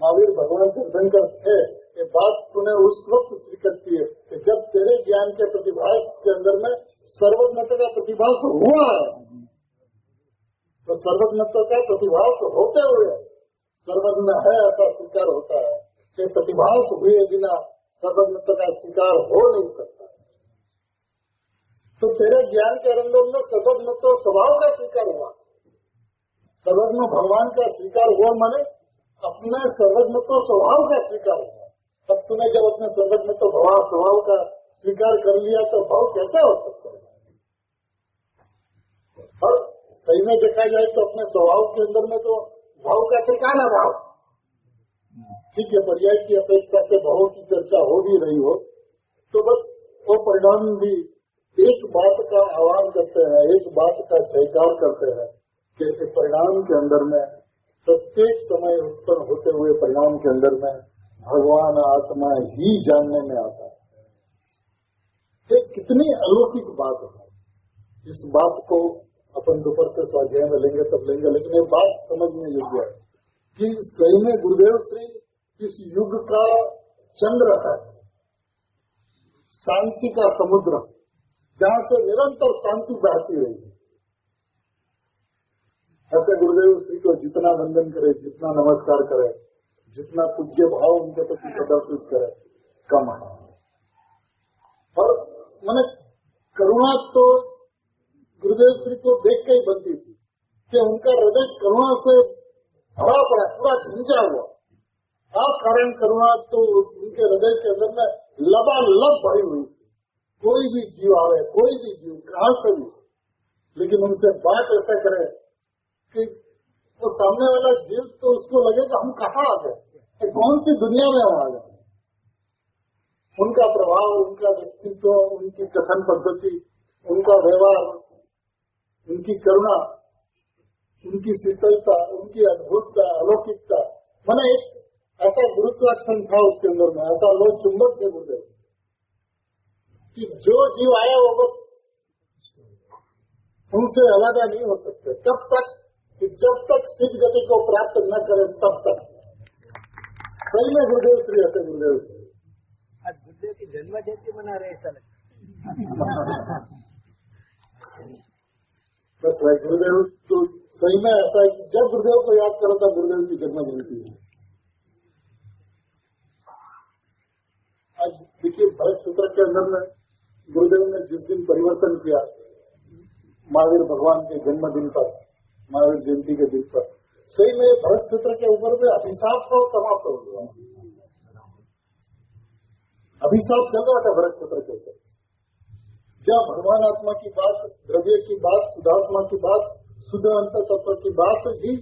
महावीर भगवान तीर्थंकर थे, ये बात तूने उस वक्त स्वीकृत की है कि जब तेरे ज्ञान के प्रतिभास के अंदर में सर्वज्ञता का प्रतिभास हुआ है। तो सर्वज्ञता का प्रतिभास होते हुए सर्वज्ञ है ऐसा स्वीकार होता है कि प्रतिभास हुए बिना सर्वज्ञता का स्वीकार हो नहीं सकता। तो तेरे ज्ञान के अंदर में सर्वज्ञ तो स्वभाव का स्वीकार हुआ, सर्वज्ञ भगवान का स्वीकार हुआ माने अपने सर्वज्ञ तो स्वभाव का स्वीकार हुआ। तब तूने जब अपने सर्वज्ञ तो स्वभाव का स्वीकार कर लिया तो भाव कैसे हो सकता है। और सही में देखा जाए तो अपने स्वभाव के अंदर में तो भाव का ठिकाना भाव, ठीक है, पर्याय की अपेक्षा से भावों की चर्चा हो भी रही हो तो बस वो परिणाम भी एक बात का आह्वान करते हैं, एक बात का जयकार करते हैं कि इस परिणाम के अंदर में प्रत्येक समय उत्पन्न होते हुए परिणाम के अंदर में भगवान आत्मा ही जानने में आता है। ये कितनी अलौकिक बात है। इस बात को अपन दोपहर से स्वाध्याय में लेंगे तब लेंगे, लेकिन ये बात समझने योग्य है कि सही में गुरुदेव श्री इस युग का चंद्र है, शांति का समुद्र, जहां से निरंतर शांति बहती रही। ऐसे गुरुदेव श्री को जितना वंदन करे, जितना नमस्कार करे, जितना पूज्य भाव उनके प्रति प्रदर्शित करे कम है। और मैंने करुणा तो गुरुदेव श्री को देख के ही बनती थी कि उनका हृदय करुणा से भरा पड़ा, पूरा भिंजा हुआ। कारण करुणा तो उनके हृदय के अंदर में लबालब भरी हुई थी। कोई भी जीव आवे, कोई भी जीव कहां से भी, लेकिन उनसे बात ऐसा करे कि वो सामने वाला जीव तो उसको लगेगा हम कहाँ आ गए, कौन सी दुनिया में हम आ गए। उनका प्रभाव, उनका व्यक्तित्व, उनकी कथन पद्धति, उनका व्यवहार, उनकी करुणा, उनकी शीतलता, उनकी अद्भुतता, अलौकिकता, मैंने एक ऐसा गुरुत्वाकर्षण था उसके अंदर में, ऐसा लोग चुंबक थे गुरुदेव कि जो जीव आया वो बस उनसे अलग नहीं हो सकते तब तक कि जब तक सिद्ध गति को प्राप्त न करे तब तक। सही में गुरुदेव श्री ऐसे गुरुदेव श्री आज गुरुदेव की जन्म जयंती मना रहे ऐसा लगता। बस भाई गुरुदेव तो सही में ऐसा है कि जब गुरुदेव को याद करो तब गुरुदेव की जन्म जयंती है। आज देखिए भरत सूत्र के अंदर में गुरुदेव ने जिस दिन परिवर्तन किया महावीर भगवान के जन्मदिन पर, महावीर जयंती के दिन पर सही में भरत क्षेत्र के ऊपर में अभिशाप को समाप्त हो गया। अभिशाप चल रहा था भरत क्षेत्र के ऊपर, जहाँ भगवान आत्मा की बात, द्रव्य की बात, शुद्धात्मा की बात, शुद्ध अंतर तत्व की बात ही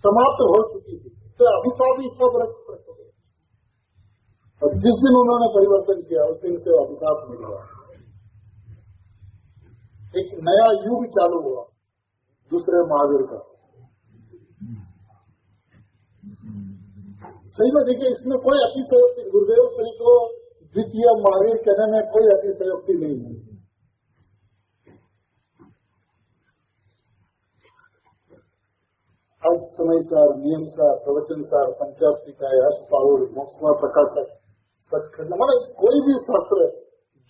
समाप्त हो चुकी थी, तो अभिशाप ही सब भरत क्षेत्र हो गया। और जिस दिन उन्होंने परिवर्तन किया उस दिन से अभिशाप मिल गया, एक नया युग चालू हुआ दूसरे महावीर का। सही में देखिए, इसमें कोई अतिशयोक्ति, गुरुदेव श्री को द्वितीय महावीर कहने में कोई अतिशयोक्ति नहीं है। आज समय सार, नियम सार, प्रवचन सार, पंचास्तिकाय, अष्टपाउर, मोक्षमा प्रकाशक, सचखंड, माने कोई भी शास्त्र,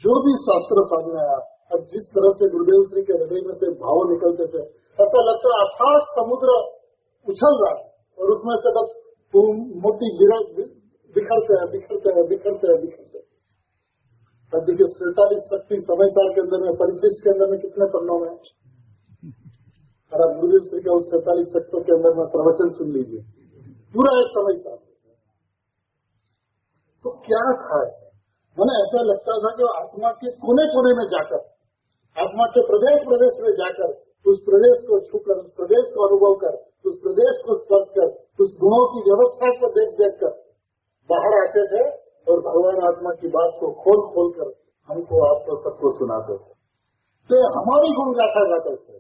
जो भी शास्त्र सामने आया, अब जिस तरह से गुरुदेव श्री के हृदय में से भाव निकलते थे, ऐसा लगता है अथाह समुद्र उछल रहा है और उसमें से बस मोती बिखरते हैं, बिखरते हैं, बिखरते हैं, बिखरते हैं। अब देखिए 47 शक्ति समय सार के अंदर में, परिशिष्ट के अंदर में कितने पन्नों में, और अब गुरुदेव श्री का उस 47 शक्तियों के अंदर में प्रवचन सुन लीजिए, पूरा एक समय सार। तो क्या था ऐसा, मैंने ऐसा लगता था कि आत्मा के कोने कोने में जाकर, आत्मा के प्रदेश प्रदेश में जाकर, उस प्रदेश को छूकर, उस प्रदेश को अनुभव कर, उस प्रदेश को स्पर्श कर, उस गुणों की व्यवस्था को देख देख कर बाहर आते थे और भगवान आत्मा की बात को खोल खोल कर हमको, आपको, सबको सुनाते थे। तो हमारी गुण गाथा गाते थे,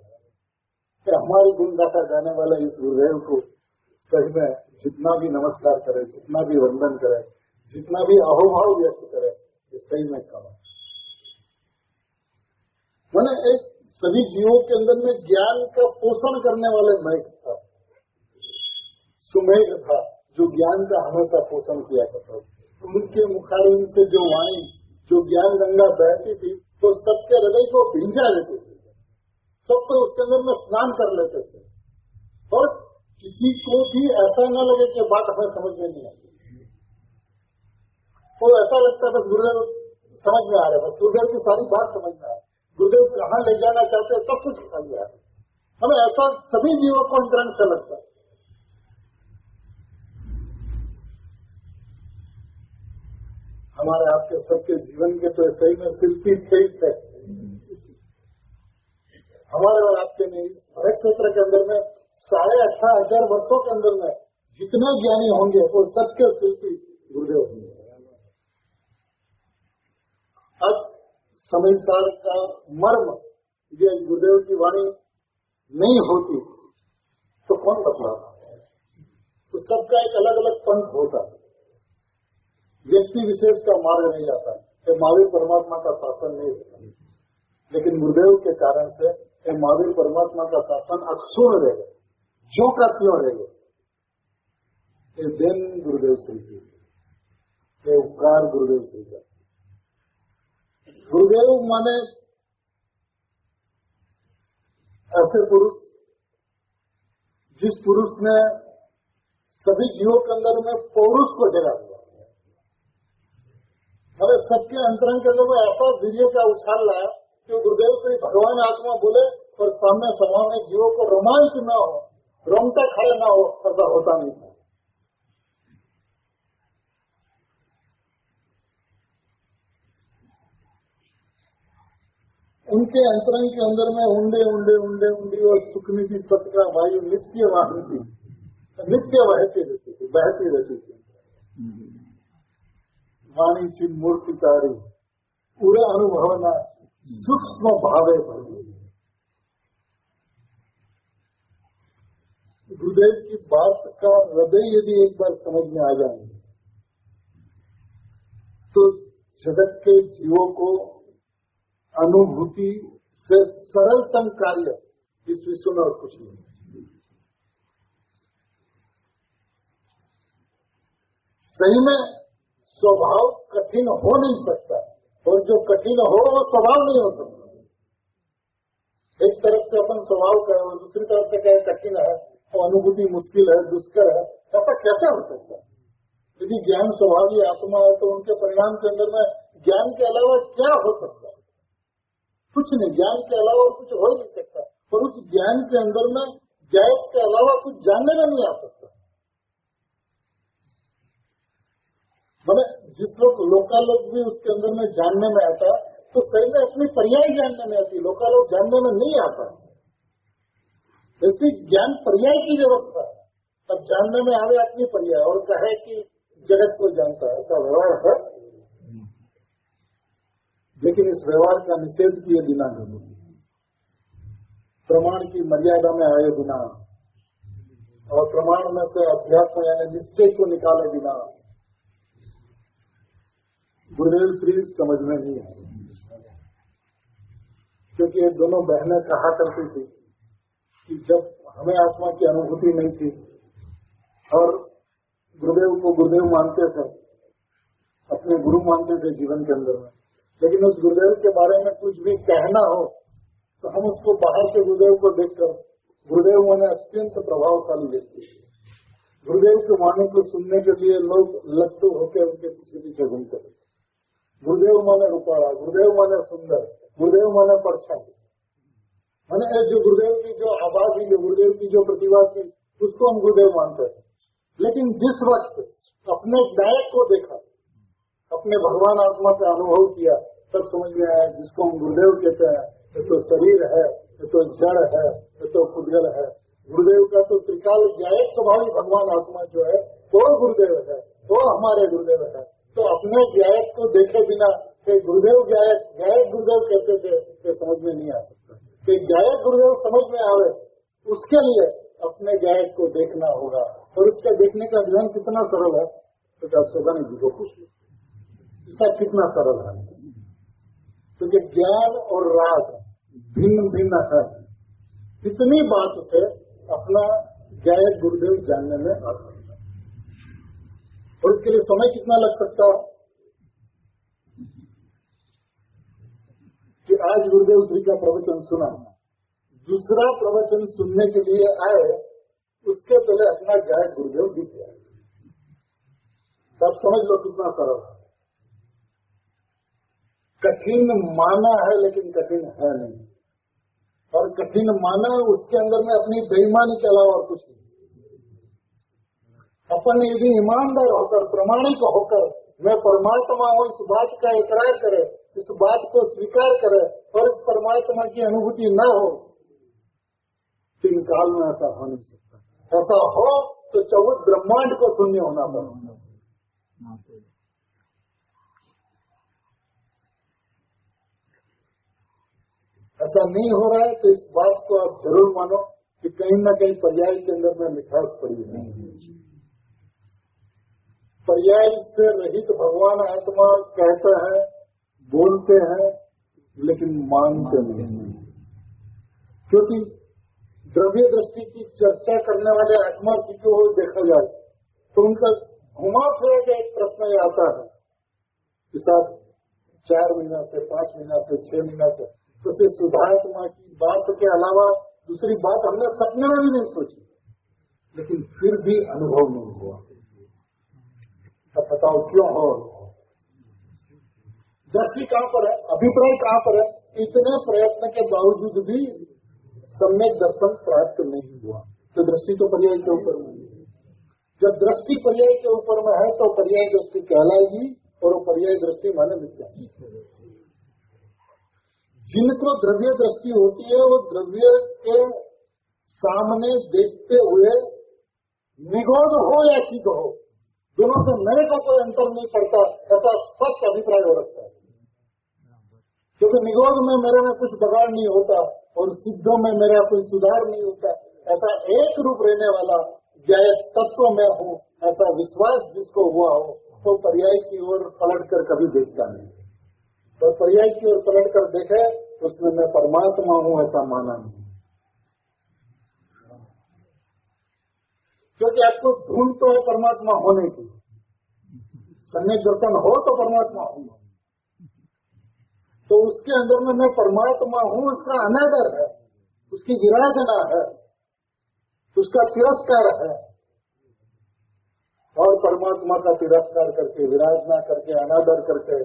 कि हमारी गुण गाथा गाने वाले इस गुरुदेव को सही में जितना भी नमस्कार करे, जितना भी वंदन करे, जितना भी अहोभाव व्यक्त करे, ये सही में कम है। मैंने एक सभी जीवों के अंदर में ज्ञान का पोषण करने वाले मेघ था, सुमेघ था, जो ज्ञान का हमेशा पोषण किया करता था। उनके मुखारविंद से जो वाणी, जो ज्ञान गंगा बहती थी, तो सबके हृदय को भिंजा देती थी, सबको उसके अंदर में स्नान कर लेते थे, और किसी को भी ऐसा न लगे कि बात हमें समझ में नहीं आती। तो ऐसा लगता है बस गुरुदेव समझ में आ रहा है, बस गुरुदेव की सारी बात समझ में आ रही है, गुरुदेव कहाँ ले जाना चाहते हैं सब कुछ समझ में आ रहा है। हमें ऐसा सभी जीवों को अंतरंग से लगता है। हमारे आपके सबके जीवन के तो ऐसे ही में शिल्पी थे ही थे। हमारे और आपके में इस भरत क्षेत्र के अंदर में 18,500 वर्षों के अंदर में जितने ज्ञानी होंगे वो सबके शिल्पी गुरुदेव होंगे। अब समय सार का मर्म ये गुरुदेव की वाणी नहीं होती तो कौन बतलाता? तो सबका एक अलग अलग पंथ होता है, व्यक्ति विशेष का मार्ग नहीं आता है, महावीर परमात्मा का शासन नहीं होता, लेकिन गुरुदेव के कारण से महावीर परमात्मा का शासन अक्षुण्ण रहेगा, जो का क्यों रहेगा। ये देन गुरुदेव श्री की, ये उपकार गुरुदेव श्री का। गुरुदेव माने ऐसे पुरुष जिस पुरुष ने सभी जीवों के अंदर में पौरुष को जगा दिया, हमें सबके अंतरंग के अंदर में ऐसा वीर्य का उछाल लाया कि गुरुदेव से भगवान आत्मा बोले और सामने सभा में जीवों को रोमांच न हो, रोंगटा खड़े न हो, ऐसा होता नहीं था। उनके अंतरंग के अंदर में उंडे उंडे उंडे उंडी और सुखनी की सत्या वायु नित्य वाहती, नित्य बहती रहती थी, बहती रहती थी। वाणी चिन्ह मूर्ति कारी पूरा अनुभवना सूक्ष्म भावे भरी। गुरुदेव की बात का हृदय यदि एक बार समझ में आ जाए तो जगत के जीवों को अनुभूति से सरलतम कार्य इस विश्व में और कुछ नहीं। सही में स्वभाव कठिन हो नहीं सकता, और जो कठिन हो वो स्वभाव नहीं हो सकता। एक तरफ से अपन स्वभाव कहे और दूसरी तरफ से कहे कठिन है, तो अनुभूति मुश्किल है, दुष्कर है, ऐसा कैसे हो सकता है? यदि ज्ञान स्वभावी आत्मा है तो उनके परिणाम के अंदर में ज्ञान के अलावा क्या हो सकता है? कुछ नहीं, ज्ञान के अलावा और कुछ हो ही नहीं सकता। और उस ज्ञान के अंदर में ज्ञायक के अलावा कुछ जानने में नहीं आ सकता। मैंने जिस लोकालोक भी उसके अंदर में जानने में आता तो सही में अपनी पर्याय जानने में आती, लोकालोक जानने में नहीं आता। ऐसी ज्ञान पर्याय की व्यवस्था है, तब जानने में आवे अपनी पर्याय और कहे कि जगत को जानता है, ऐसा व्यवहार है। लेकिन इस व्यवहार का निषेध किए बिना नहीं, प्रमाण की मर्यादा में आए बिना और प्रमाण में से अध्यात्म यानी निश्चय को निकाले बिना गुरुदेव श्री समझ में नहीं आए। क्योंकि ये दोनों बहनें कहा करती थी कि जब हमें आत्मा की अनुभूति नहीं थी और गुरुदेव को गुरुदेव मानते थे, अपने गुरु मानते थे जीवन के अंदर में, लेकिन उस गुरुदेव के बारे में कुछ भी कहना हो तो हम उसको बाहर से गुरुदेव को देखकर, गुरुदेव माने अत्यंत प्रभावशाली व्यक्ति, गुरुदेव के वाणी को सुनने के लिए लोग लट्टू होकर उनके पीछे घूमते थे। गुरुदेव माने रूपाला, गुरुदेव माने सुंदर, गुरुदेव माने परछाई, माने जो गुरुदेव की जो आवाज थी, जो गुरुदेव की जो प्रतिभा थी, उसको हम गुरुदेव मानते थे। लेकिन जिस वक्त अपने गायक को देखा, अपने भगवान आत्मा का अनुभव किया, तब समझ में आया जिसको हम गुरुदेव कहते हैं, ये तो शरीर है, ये तो जड़ है, ये तो पुद्गल है। गुरुदेव का तो त्रिकाल गायक स्वभावी भगवान आत्मा जो है वो गुरुदेव है, वो हमारे गुरुदेव है। तो अपने गायक को देखे बिना कि गुरुदेव गायक गुरुदेव कैसे थे, ये समझ में नहीं आ सकता। कि गायक गुरुदेव समझ में आवे, उसके लिए अपने गायक को देखना होगा। और उसका देखने का विधान कितना सरल है, तो आप सोगानी जी को पूछ लो, इसका कितना सरल है। क्योंकि ज्ञान और राग भिन्न भिन्न है, इतनी बात से अपना गायक गुरुदेव जानने में आ सकता है। और इसके लिए समय कितना लग सकता है कि आज गुरुदेव श्री का प्रवचन सुना, दूसरा प्रवचन सुनने के लिए आए, उसके पहले अपना गायक गुरुदेव दिख गया। तब समझ लो कितना सरल है। कठिन माना है लेकिन कठिन है नहीं, और कठिन माना उसके अंदर में अपनी बेईमानी के अलावा और कुछ नहीं। अपन यदि ईमानदार होकर, प्रामाणिक होकर मैं परमात्मा हूँ इस बात का इकरार करे, इस बात को स्वीकार करे और इस परमात्मा की अनुभूति न हो, तीन काल में ऐसा हो नहीं सकता। ऐसा हो तो 14 ब्रह्मांड को शून्य होना पड़ेगा। ऐसा नहीं हो रहा है तो इस बात को आप जरूर मानो कि कहीं न कहीं पर्याय के अंदर में मिठास पड़ी है। पर्याय से रहित भगवान आत्मा कहते हैं, बोलते हैं, लेकिन मानते नहीं। क्योंकि द्रव्य दृष्टि की चर्चा करने वाले आत्मा की को देखा जाए तो उनका घुमा फिरा के एक प्रश्न ये आता है कि साहब 4 महीना से 5 महीना से 6 महीना से तो शुद्धात्मा की बात के अलावा दूसरी बात हमने सपने में भी नहीं सोची, लेकिन फिर भी अनुभव नहीं हुआ। तो बताओ क्यों हो? दृष्टि कहाँ पर है, अभिप्राय कहाँ पर है? इतने प्रयत्न के बावजूद भी सम्यक दर्शन प्राप्त नहीं हुआ, तो दृष्टि तो पर्याय के ऊपर में है। जब दृष्टि पर्याय के ऊपर में है तो पर्याय दृष्टि कहलाएगी, और वो पर्याय दृष्टि माने मिथ्या। जिनको द्रव्य दृष्टि होती है वो द्रव्य के सामने देखते हुए निगोद हो या सिद्ध हो, दोनों से मेरे को कोई अंतर नहीं पड़ता, ऐसा स्पष्ट अभिप्राय हो रखता है। क्योंकि निगोद में मेरे में कुछ बगाड़ नहीं होता और सिद्धों में मेरा कोई सुधार नहीं होता। ऐसा एक रूप रहने वाला ज्ञायक तत्व में हूँ, ऐसा विश्वास जिसको हुआ हो तो पर्याय की ओर पलट कर कभी देखता नहीं। तो पर्याय की ओर पलट कर देखे उसमें मैं परमात्मा हूँ ऐसा माना नहीं। क्योंकि आपको ढूंढ तो है परमात्मा होने की, सम्यक दर्शन हो तो परमात्मा हूँ, तो उसके अंदर में मैं परमात्मा हूँ उसका अनादर है, उसकी विराजना है, उसका तिरस्कार है। और परमात्मा का तिरस्कार करके, विराजना करके, अनादर करके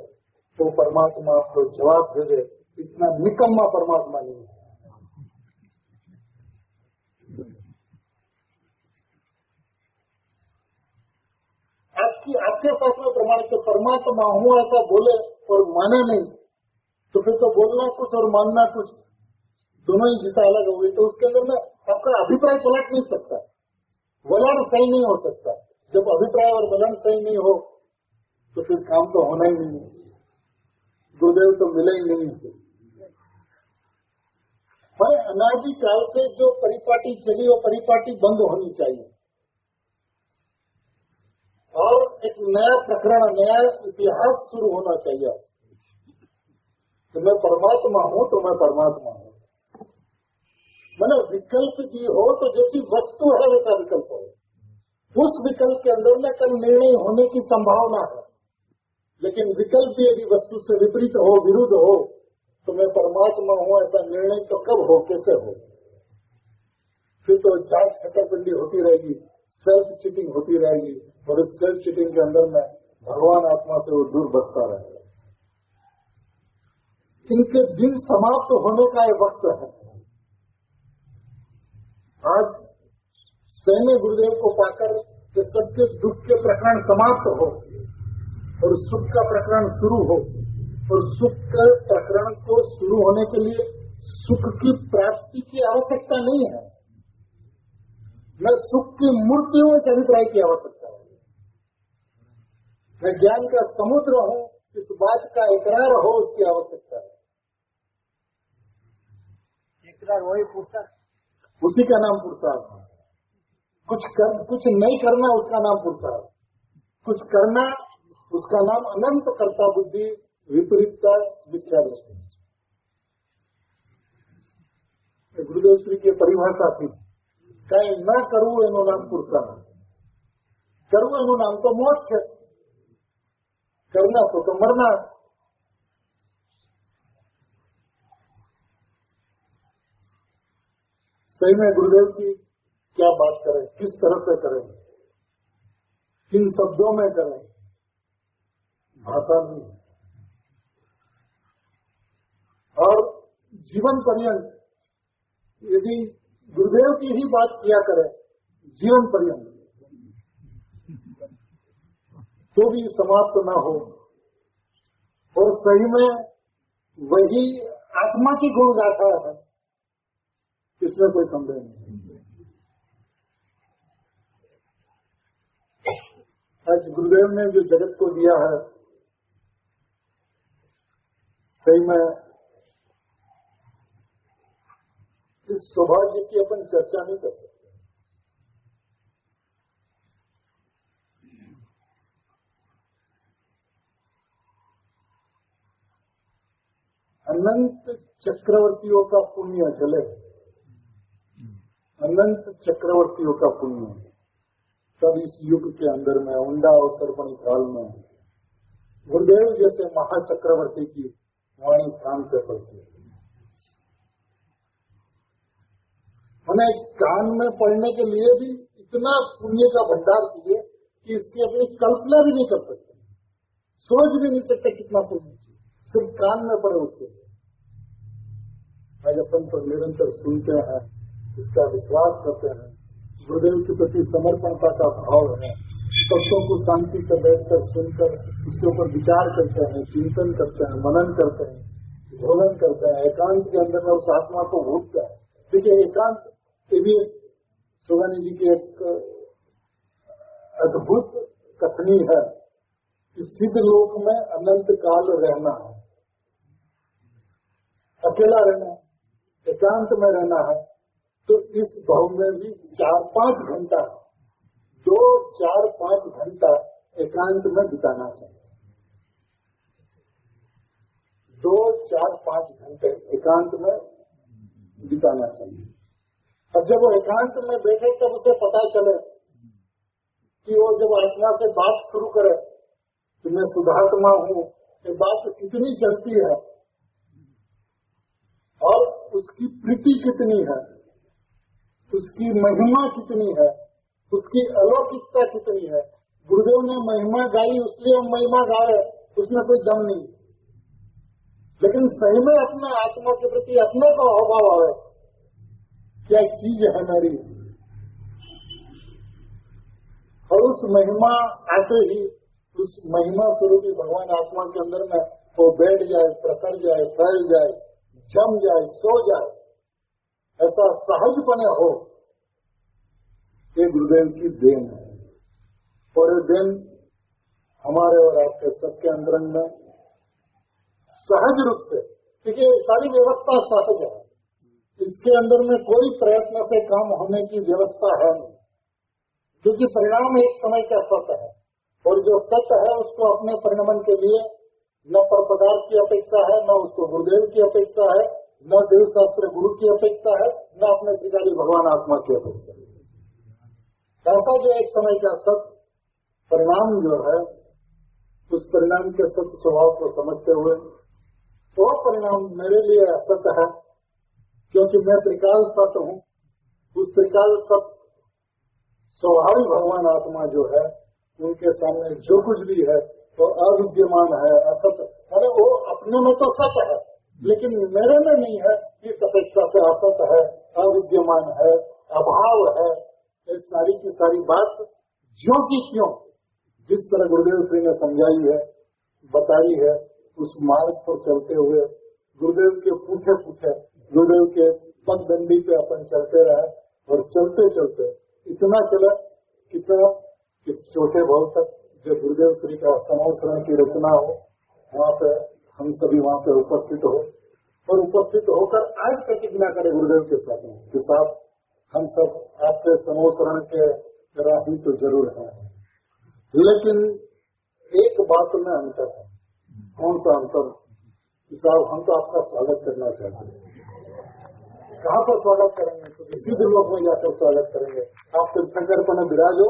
तो परमात्मा आपको जवाब दे दे, इतना निकम्मा परमात्मा नहीं है। आपके साथ में प्रमाणित तो परमात्मा हूँ ऐसा बोले और माने नहीं, तो फिर तो बोलना कुछ और मानना कुछ, दोनों ही दिशा अलग हो गई। तो उसके अंदर में आपका अभिप्राय पलट नहीं सकता, वलन सही नहीं हो सकता। जब अभिप्राय और वलन सही नहीं हो तो फिर काम तो होना ही नहीं, गुरुदेव तो मिले ही नहीं। हमारे अनादि काल से जो परिपाटी चली वो परिपाटी बंद होनी चाहिए और एक नया प्रकरण, नया इतिहास शुरू होना चाहिए। तो मैं परमात्मा हूँ तो मैं परमात्मा हूँ, मैंने विकल्प की हो तो जैसी वस्तु है वैसा विकल्प हो, उस विकल्प के अंदर में कल निर्णय होने की संभावना है। लेकिन विकल्प यदि वस्तु से विपरीत हो, विरुद्ध हो, तो मैं परमात्मा हूँ ऐसा निर्णय तो कब हो, कैसे हो? फिर तो जांच छतरपिंडी होती रहेगी, सेल्फ चीटिंग होती रहेगी और इस सेल्फ चीटिंग के अंदर में भगवान आत्मा से वो दूर बसता रहेगा। इनके दिन समाप्त होने का ये वक्त है। आज सैन्य गुरुदेव को पाकर कि सबके दुख के प्रकरण समाप्त हो और सुख का प्रकरण शुरू हो, और सुख के प्रकरण को शुरू होने के लिए सुख की प्राप्ति की आवश्यकता नहीं है, न सुख की मूर्तियों इस अभिप्राय की आवश्यकता है, न ज्ञान का समुद्र हो, इस बात का इकरार हो, उसकी आवश्यकता है। इकरार वही पुरुषार्थ, उसी का नाम पुरुषार्थ है। कुछ नहीं करना उसका नाम पुरुषार्थ, कुछ करना उसका नाम अनंत कर्ता बुद्धि, विपरीतता, मिथ्या दृष्टि। गुरुदेव श्री की परिभाषा थी, कहीं न करूं एनो नाम पुरुषार्थ, करूं एनो नाम तो मोक्ष है, करना सो तो मरना। सही में गुरुदेव की क्या बात करें, किस तरह से करें, किन शब्दों में करें, भाषा नहीं। और जीवन पर्यंत यदि गुरुदेव की ही बात किया करें जीवन पर्यंत, तो भी समाप्त न हो, और सही में वही आत्मा की गुण गाथा है, इसमें कोई संदेह नहीं। आज गुरुदेव ने जो जगत को दिया है, सही में इस सौभाग्य की अपन चर्चा नहीं कर सकते। अनंत चक्रवर्तियों का पुण्य चले, अनंत चक्रवर्तियों का पुण्य तब इस युग के अंदर में उंडा अवसर बनी काल में गुरुदेव जैसे महाचक्रवर्ती की वाणी कान पे पड़ती है। हमें कान में पढ़ने के लिए भी इतना पुण्य का भंडार चाहिए कि इसकी अपनी कल्पना भी नहीं कर सकते, सोच भी नहीं सकते कितना पुण्य चाहिए, सिर्फ कान में पड़े उसके। आज अपन तो निरंतर सुनते हैं, इसका विश्वास करते हैं, गुरुदेव के प्रति समर्पणता का भाव है, तत्वों को शांति से बैठकर सुनकर उसके ऊपर विचार करते हैं, चिंतन करते हैं, मनन करते हैं, भोजन करते हैं, एकांत के अंदर में उस आत्मा को भूलता है। देखिए एकांत ये भी सुगानी जी की एक अद्भुत कथनी है कि सिद्ध लोक में अनंत काल रहना है, अकेला रहना, एकांत में रहना है, तो इस भाव में भी 4-5 घंटा 2-4-5 घंटा एकांत में बिताना चाहिए। 2-4-5 घंटे एकांत में बिताना चाहिए। अब जब वो एकांत में बैठे तब उसे पता चले कि वो जब आत्मा से बात शुरू करे कि मैं शुद्धात्मा हूँ, ये बात कितनी चलती है और उसकी प्रीति कितनी है, उसकी महिमा कितनी है, उसकी अलौकिकता कितनी है। गुरुदेव ने महिमा गाई इसलिए हम महिमा गा रहे, उसमें कोई दम नहीं, लेकिन सही में अपने आत्मा के प्रति अपने को अभाव आवे, क्या चीज है मेरी, और उस महिमा आते ही उस महिमा स्वरूपी भगवान आत्मा के अंदर में वो बैठ जाए, प्रसर जाए, फैल जाए, जम जाए, सो जाए, ऐसा सहजपने हो, ये गुरुदेव की देन है। और ये देन हमारे और आपके सबके अंतरंग में सहज रूप से, क्योंकि सारी व्यवस्था सहज है, इसके अंदर में कोई प्रयत्न से काम होने की व्यवस्था है नहीं, क्योंकि परिणाम एक समय का सत्य है, और जो सत्य है उसको अपने परिणमन के लिए न पर पदार्थ की अपेक्षा है, न उसको गुरुदेव की अपेक्षा है, न देव शास्त्र गुरु की अपेक्षा है, न अपने त्रिकाली भगवान आत्मा की अपेक्षा है। ऐसा जो एक समय का सत्य परिणाम जो है, उस परिणाम के सत्य स्वभाव को समझते हुए वो परिणाम मेरे लिए असत्य है, क्योंकि मैं त्रिकाल सत्य हूँ। उस त्रिकाल सत्य स्वाभाविक भगवान आत्मा जो है, उनके सामने जो कुछ भी है तो अविद्यमान है, असत्य। अरे वो अपने में तो सत्य है, लेकिन मेरे में नहीं है, इस अपेक्षा से असत्य है, अविद्यमान है, अभाव है। ये सारी की सारी बात ज्यों की क्यों जिस तरह गुरुदेव श्री ने समझाई है, बताई है, उस मार्ग पर चलते हुए गुरुदेव के पूठे पूठे, गुरुदेव के पगडंडी पे अपन चलते रहे, और चलते चलते इतना चला कितना कि चौथे भाव तक जब गुरुदेव श्री का समोसरण की रचना हो, वहाँ पे हम सभी वहाँ पे उपस्थित हो, और उपस्थित होकर आज प्रतिज्ञा करें गुरुदेव के साथ कि साहब हम सब आपके समोसरण के राही तो जरूर हैं, लेकिन एक बात में अंतर है। कौन सा अंतर? साहब हम तो आपका स्वागत करना चाहते हैं। कहाँ पर स्वागत करेंगे? तो सिद्ध लोक में जाकर स्वागत करेंगे। आप तीर्थंकर पर विराजो,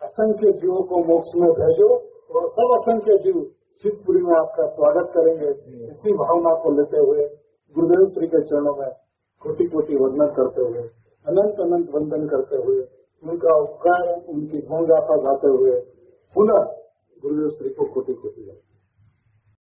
असंख्य जीवों को मोक्ष में भेजो, और सब असंख्य जीव शिवपुरी में आपका स्वागत करेंगे। इसी भावना को लेते हुए गुरुदेव श्री के चरणों में कोटि कोटि वंदन करते हुए, अनंत अनंत वंदन करते हुए, उनका उपकार, उनकी गुण गाथा गाते हुए पुनः गुरुदेव श्री को कोटि कोटि